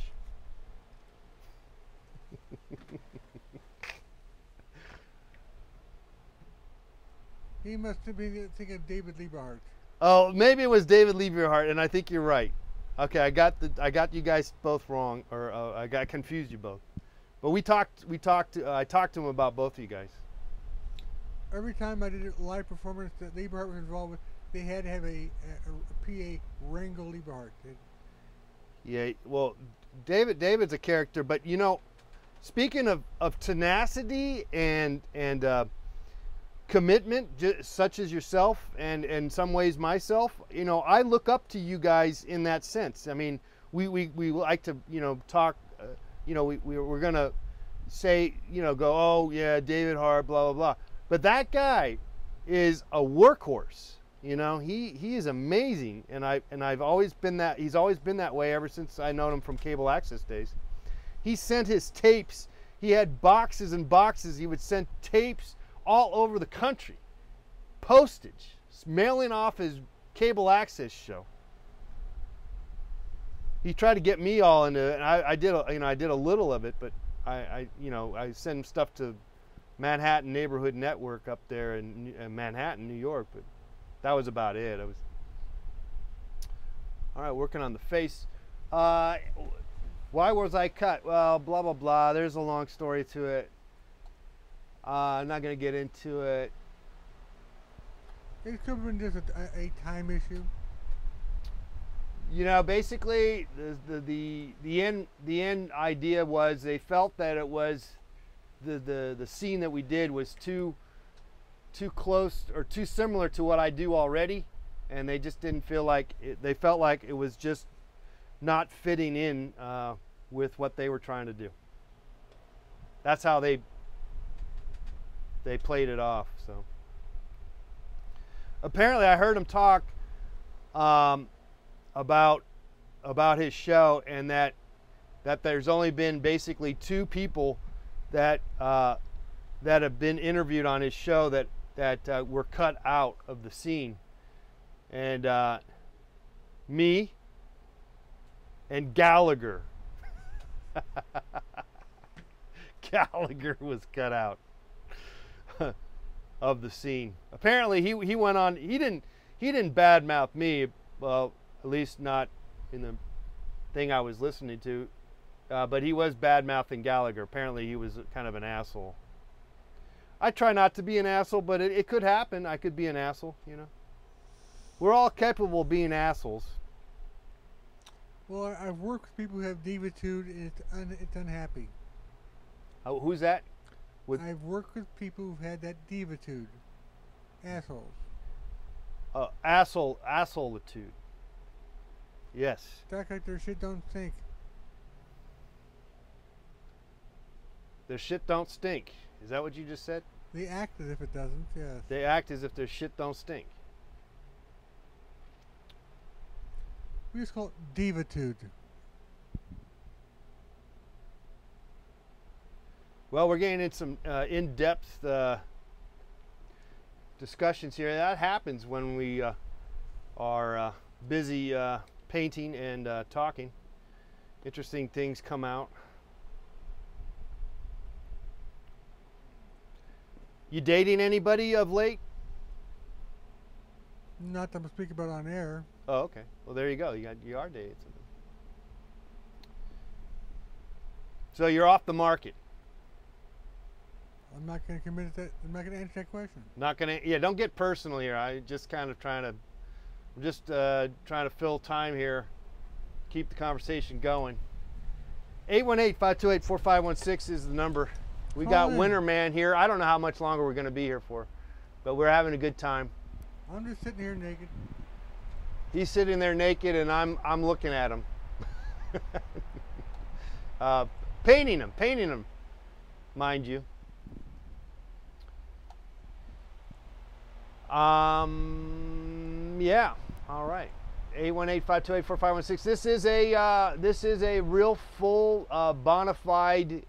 He must have been thinking of David Lieberhart. Oh, maybe it was David Lieberhart, and I think you're right. Okay, I got you guys both wrong, or I got confused you both. But I talked to him about both of you guys. Every time I did a live performance that Lieberhart was involved with, they had to have a PA wrangle Lieberhart. Yeah, well, David's a character, but you know, speaking of tenacity and commitment, such as yourself and in some ways myself, you know, I look up to you guys in that sense. I mean, we like to, you know, talk, you know, we're gonna say, you know, go, oh yeah, David Hart, blah blah blah. But that guy is a workhorse. You know, he is amazing, and I've always been that. He's always been that way ever since I known him from cable access days. He sent his tapes. He had boxes and boxes. He would send tapes all over the country, postage, mailing off his cable access show. He tried to get me all into it, and I did a little of it, but I send stuff to Manhattan Neighborhood Network up there in Manhattan, New York, but that was about it. All right, working on the face. Why was I cut? Well, blah blah blah. There's a long story to it. I'm not going to get into it. It could have been just a time issue. You know, basically, the end idea was they felt that it was the scene that we did was too close or too similar to what I do already, and they just didn't feel like it, they felt like it was just not fitting in with what they were trying to do. That's how they played it off. So apparently I heard him talk about his show, and that there's only been basically 2 people that have been interviewed on his show that were cut out of the scene, and me and Gallagher. Gallagher was cut out of the scene. Apparently he went on, he didn't badmouth me, well, at least not in the thing I was listening to, but he was badmouthing Gallagher. Apparently he was kind of an asshole. I try not to be an asshole, but it could happen. I could be an asshole, you know. We're all capable of being assholes. Well, I've worked with people who have divitude, and it's unhappy. Who's that? I've worked with people who've had that divitude. Assholes. Assholitude. Yes. Act like their shit don't stink. Their shit don't stink. Is that what you just said? They act as if it doesn't, yes. They act as if their shit don't stink. We just call it divitude. Well, we're getting into some in-depth discussions here. That happens when we are busy painting and talking. Interesting things come out. You dating anybody of late? Not that I'm speaking about on air. Oh, okay. Well, there you go. You are dating somebody. So you're off the market. I'm not going to commit to that. I'm not going to answer that question. Not gonna. Yeah, don't get personal here. I just kind of trying to. I'm just trying to fill time here. Keep the conversation going. 818-528-4516 is the number. We got WINTerman here. I don't know how much longer we're going to be here for, but we're having a good time. I'm just sitting here naked. He's sitting there naked, and I'm looking at him. Painting him, mind you. Yeah. All right. 818-528-4516. This is a real full bona fide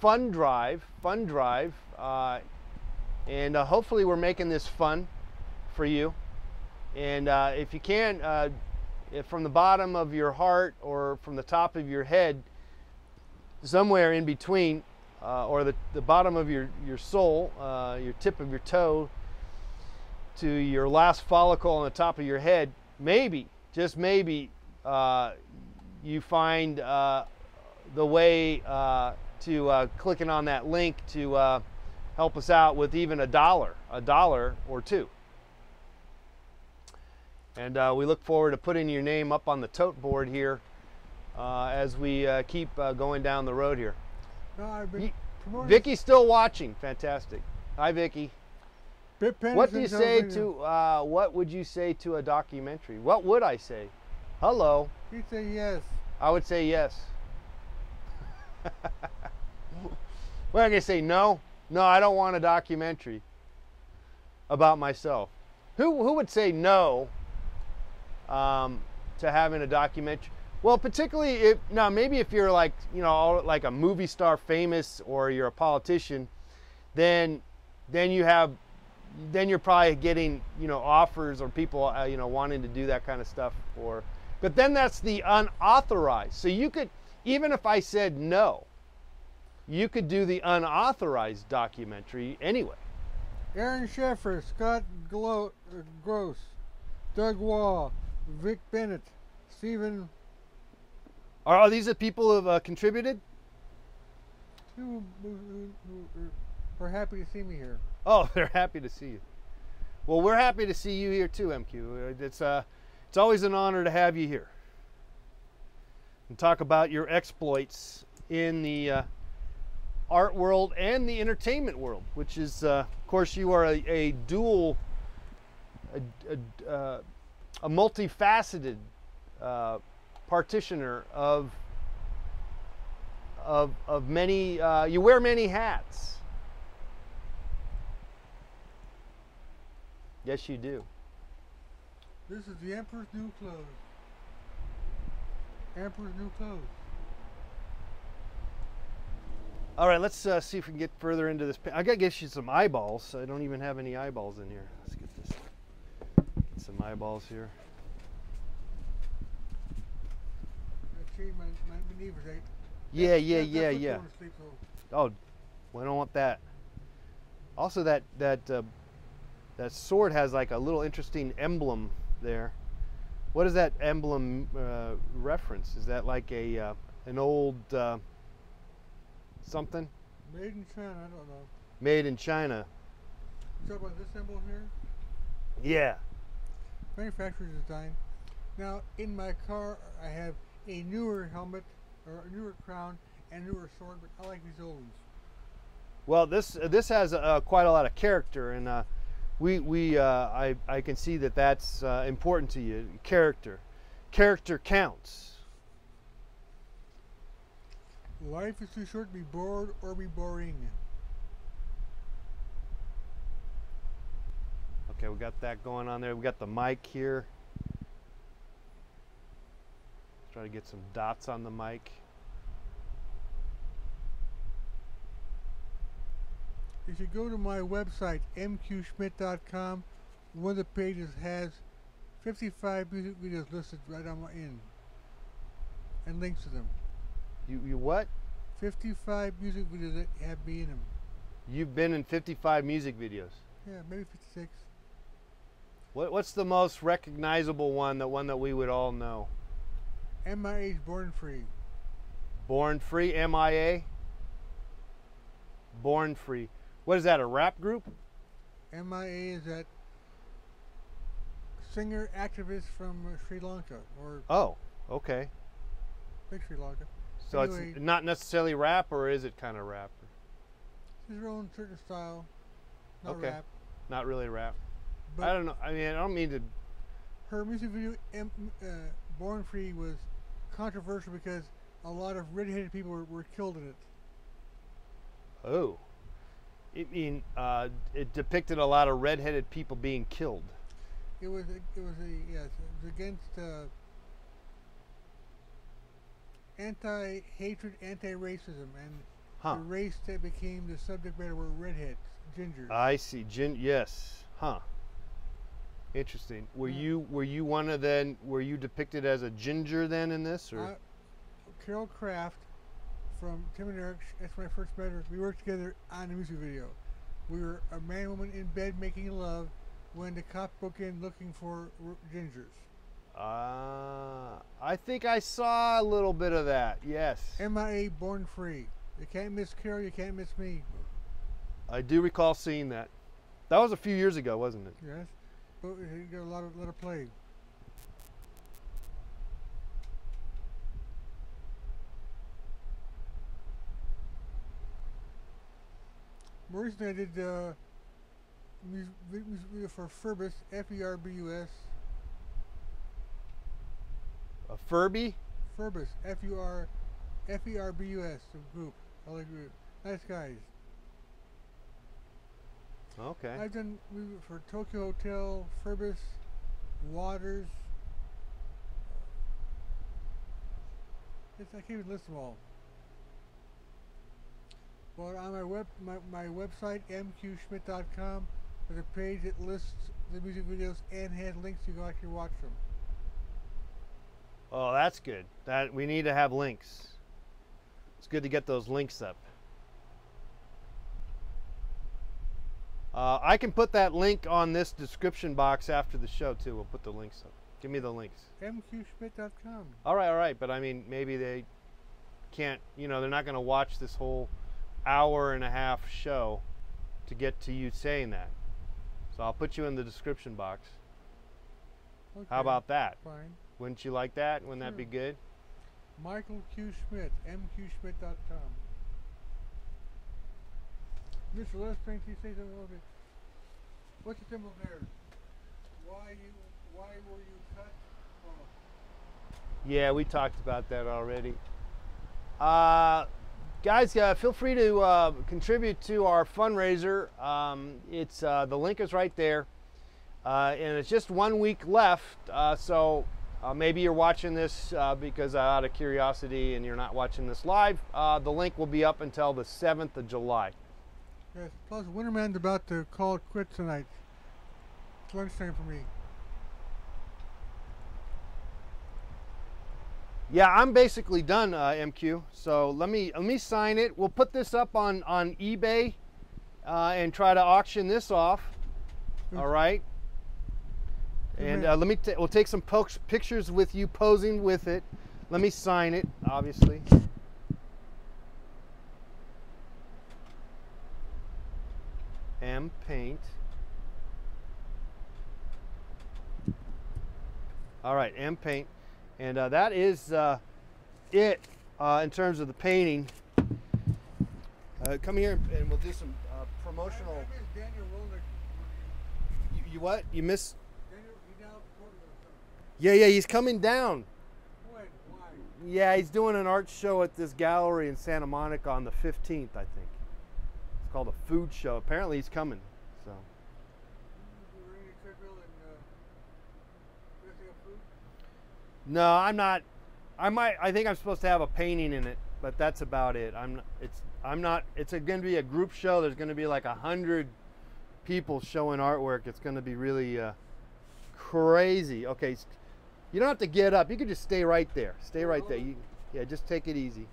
fun drive, and hopefully we're making this fun for you. And if you can, if from the bottom of your heart or from the top of your head, somewhere in between, or the bottom of your soul, your tip of your toe to your last follicle on the top of your head, maybe, just maybe, you find the way to clicking on that link to help us out with even a dollar or two. And we look forward to putting your name up on the tote board here as we keep going down the road here. No, I've been promoting. Vicky's still watching. Fantastic. Hi, Vicky. What do you say to? What would you say to a documentary? What would I say? Hello. You'd say yes. I would say yes. Well, I'm gonna say no. No, I don't want a documentary about myself. Who would say no to having a documentary? Well, particularly if now maybe if you're like, you know, like a movie star, famous, or you're a politician, then you're probably getting, you know, offers or people you know, wanting to do that kind of stuff. But then that's the unauthorized. So you could, even if I said no, you could do the unauthorized documentary anyway. Aaron Sheffer, Scott Gross, Doug Wall, Vic Bennett, Stephen. Are these the people who have contributed? Who are happy to see me here. Oh, they're happy to see you. Well, we're happy to see you here too, MQ. It's always an honor to have you here and talk about your exploits in the art world and the entertainment world, which is, of course, you are a dual a multifaceted partitioner of many. You wear many hats. Yes, you do. This is the Emperor's New Clothes. Emperor's New Clothes. All right, let's see if we can get further into this. I gotta get you some eyeballs. I don't even have any eyeballs in here. Let's get this. Get some eyeballs here. I changed my maneuvers. Yeah. Sleep, so. Oh, we don't want that. Also, that sword has like a little interesting emblem there. What is that emblem reference? Is that like an old something? Made in China, I don't know. Made in China. You talk about this symbol here? Yeah. Manufacturer's design. Now, in my car, I have a newer helmet, or a newer crown, and a newer sword, but I like these old ones. Well, this has quite a lot of character, and I can see that that's important to you. Character counts. Life is too short to be bored or be boring. Okay, we got that going on there. We got the mic here. Let's try to get some dots on the mic. If you go to my website, mqschmidt.com, one of the pages has 55 music videos listed right on my end, and links to them. You what? 55 music videos that have me in them. You've been in 55 music videos. Yeah, maybe 56. What's the most recognizable one? The one that we would all know? MIA's Born Free. Born Free, MIA? Born Free. What is that, a rap group? MIA is that singer activist from Sri Lanka, or Oh, okay. big Sri Lanka. So Anyway, it's not necessarily rap, or is it kind of rap? It's her own certain style, not Okay. rap. Not really rap. But I don't know. I mean, I don't mean to. her music video, Born Free, was controversial because a lot of redheaded people were killed in it. Oh. It depicted a lot of redheaded people being killed. It was against anti-hatred, anti-racism, and the race that became the subject matter were redheads, gingers. I see. Yes. Huh. Interesting. Were you one of then? Were you depicted as a ginger then in this, or? Carol Craft from Tim and Eric. That's when I first met her. We worked together on a music video. We were a man and woman in bed making love when the cop broke in looking for gingers. I think I saw a little bit of that. Yes. MIA Born Free. You can't miss Carol, you can't miss me. I do recall seeing that. That was a few years ago, wasn't it? Yes, but it got a lot of play. More recently, I did music video for Ferbus, F-E-R-B-U-S. A Furby? Ferbus, F-E-R-B-U-S, the group. I like group. Nice guys. Okay. I've done music for Tokyo Hotel, Ferbus, Waters. I can't even list them all. But on my website, mqschmidt.com, there's a page that lists the music videos and has links so you can actually watch them. Oh, that's good. That we need to have links. It's good to get those links up. I can put that link on this description box after the show too. We'll put the links up. Give me the links. mqschmidt.com. All right. But I mean, maybe they can't. You know, they're not going to watch this whole hour-and-a-half show to get to you saying that. So I'll put you in the description box. Okay. How about that? Fine. Wouldn't you like that? Wouldn't that be good? Michael Q. Schmidt, mqschmidt.com. Mr. Les, can you say something a little bit? What's the symbol there? why were you cut off? Yeah, we talked about that already. Guys, feel free to contribute to our fundraiser. It's the link is right there, and it's just 1 week left. So maybe you're watching this because out of curiosity, and you're not watching this live. The link will be up until the 7th of July. Yes. Plus, Winterman's about to call it quits tonight. It's lunchtime for me. Yeah, I'm basically done, MQ. So let me sign it. We'll put this up on eBay and try to auction this off. All right. And we'll take some pictures with you posing with it. Let me sign it, obviously. M Paint. All right, M Paint. And that is it in terms of the painting. Come here and we'll do some promotional. I miss Daniel Rolnick. You what? You miss? Daniel, he now Portland or something. Yeah, he's coming down. When? Why? Yeah, he's doing an art show at this gallery in Santa Monica on the 15th, I think. It's called a food show. Apparently he's coming. So. You were in a treadmill and dressing up food? No, I'm not. I think I'm supposed to have a painting in it, but that's about it. It's going to be a group show. There's going to be like 100 people showing artwork. It's going to be really crazy. Okay, you don't have to get up. You can just stay right there. Stay right there. Yeah, just take it easy.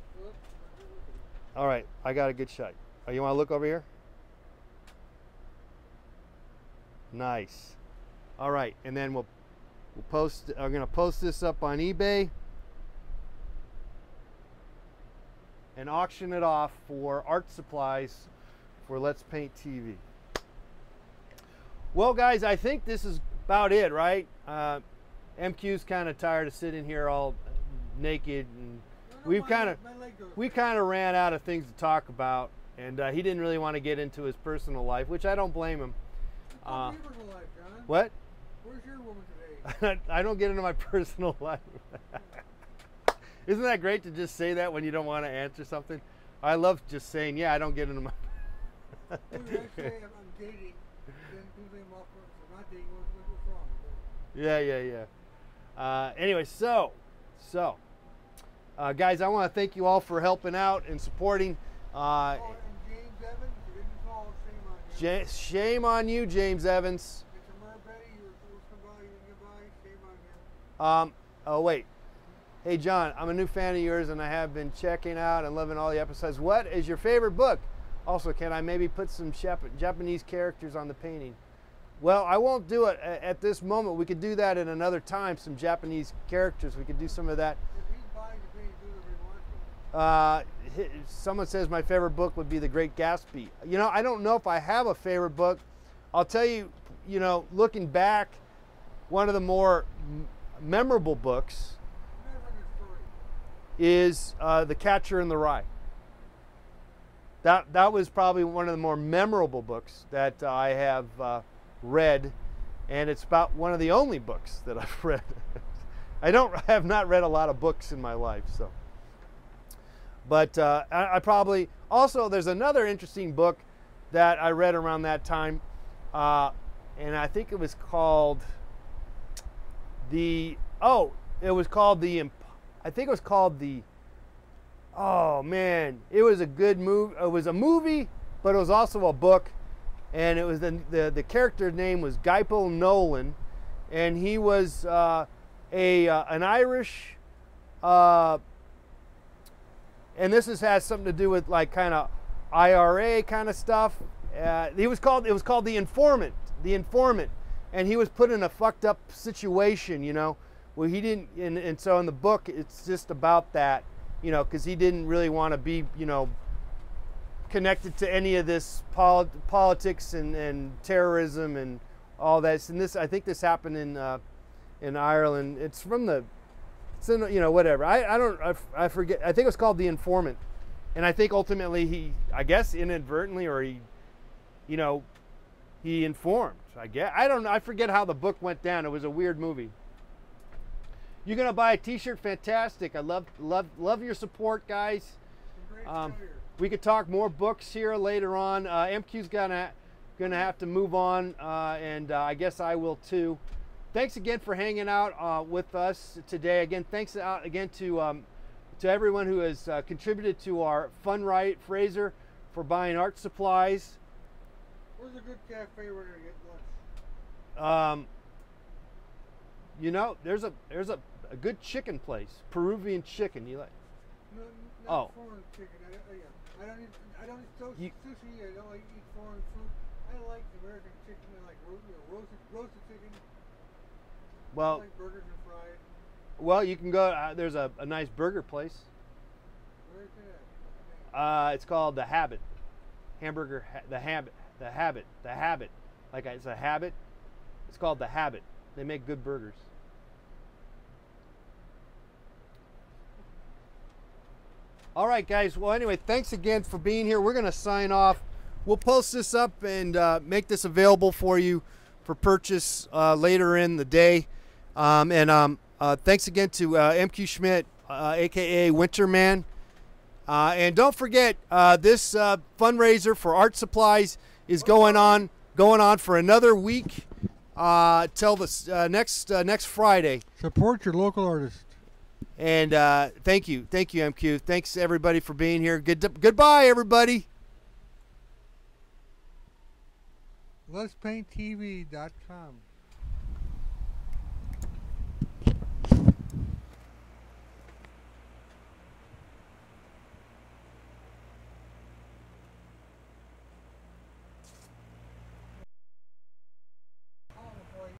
All right, I got a good shot. Oh, you want to look over here? Nice. All right, and then we'll post. I'm going to post this up on eBay and auction it off for art supplies for Let's Paint TV. Well, guys, I think this is about it, right? MQ's kind of tired of sitting here all naked, and we kind of ran out of things to talk about, and he didn't really want to get into his personal life, which I don't blame him. What? Where's your woman today? I don't get into my personal life. Isn't that great to just say that when you don't want to answer something? I love just saying, yeah, I don't get into my... Well, you actually say I'm dating, then people say I'm off for not dating, what's wrong? Yeah. Anyway, so guys, I want to thank you all for helping out and supporting. And James Evans, you didn't call, shame on you. Shame on you, James Evans. Mr. Murphy, you were supposed to come by, you didn't get by, shame on you. Oh, wait. Hey, John, I'm a new fan of yours, and I have been checking out and loving all the episodes. What is your favorite book? Also, can I maybe put some Japanese characters on the painting? Well, I won't do it at this moment. We could do that at another time, some Japanese characters. We could do some of that. If he's buying the painting, do whatever he wants to. Someone says my favorite book would be The Great Gatsby. You know, I don't know if I have a favorite book. I'll tell you, you know, looking back, one of the more memorable books is The Catcher in the Rye. That was probably one of the more memorable books that I have read, and it's about one of the only books that I've read. I have not read a lot of books in my life, so. But I probably also, there's another interesting book that I read around that time, and I think it was called oh man, it was a good movie. It was a movie, but it was also a book, and it was the character's name was Gaipo Nolan, and he was an Irish, and this has something to do with like kind of IRA kind of stuff. It was called the Informant, and he was put in a fucked up situation, you know, where he didn't, and so in the book it's just about that, you know, because he didn't really want to be, you know, connected to any of this politics and terrorism and all that. And this, I think this happened in Ireland. It's in, you know, whatever. I forget. I think it was called The Informant, and I think ultimately he, I guess inadvertently, or he, you know, he informed. I guess. I don't know. I forget how the book went down. It was a weird movie. You're gonna buy a T-shirt? Fantastic. I love your support, guys. Great failure. We could talk more books here later on. MQ's gonna have to move on, and I guess I will too. Thanks again for hanging out with us today. Again, thanks again to everyone who has contributed to our fundraiser for buying art supplies. Where's a good cafe where to get lunch? You know, there's a good chicken place, Peruvian chicken. You like? No, Oh. not foreign chicken. I don't eat sushi. I don't like eat foreign food. I like American chicken. I like roasted chicken. I Well, like burgers and fried. well, you can go. There's a nice burger place. Where is it at? It's called The Habit. Hamburger. The Habit. Like it's a habit. It's called The Habit. They make good burgers. All right, guys. Well, anyway, thanks again for being here. We're going to sign off. We'll post this up and make this available for you for purchase later in the day. Thanks again to MQ Schmidt, a.k.a. Winterman. And don't forget, this fundraiser for art supplies is going on for another week till the next Friday. Support your local artist. And thank you, MQ. Thanks everybody for being here. Goodbye, everybody. Let'sPaintTV.com.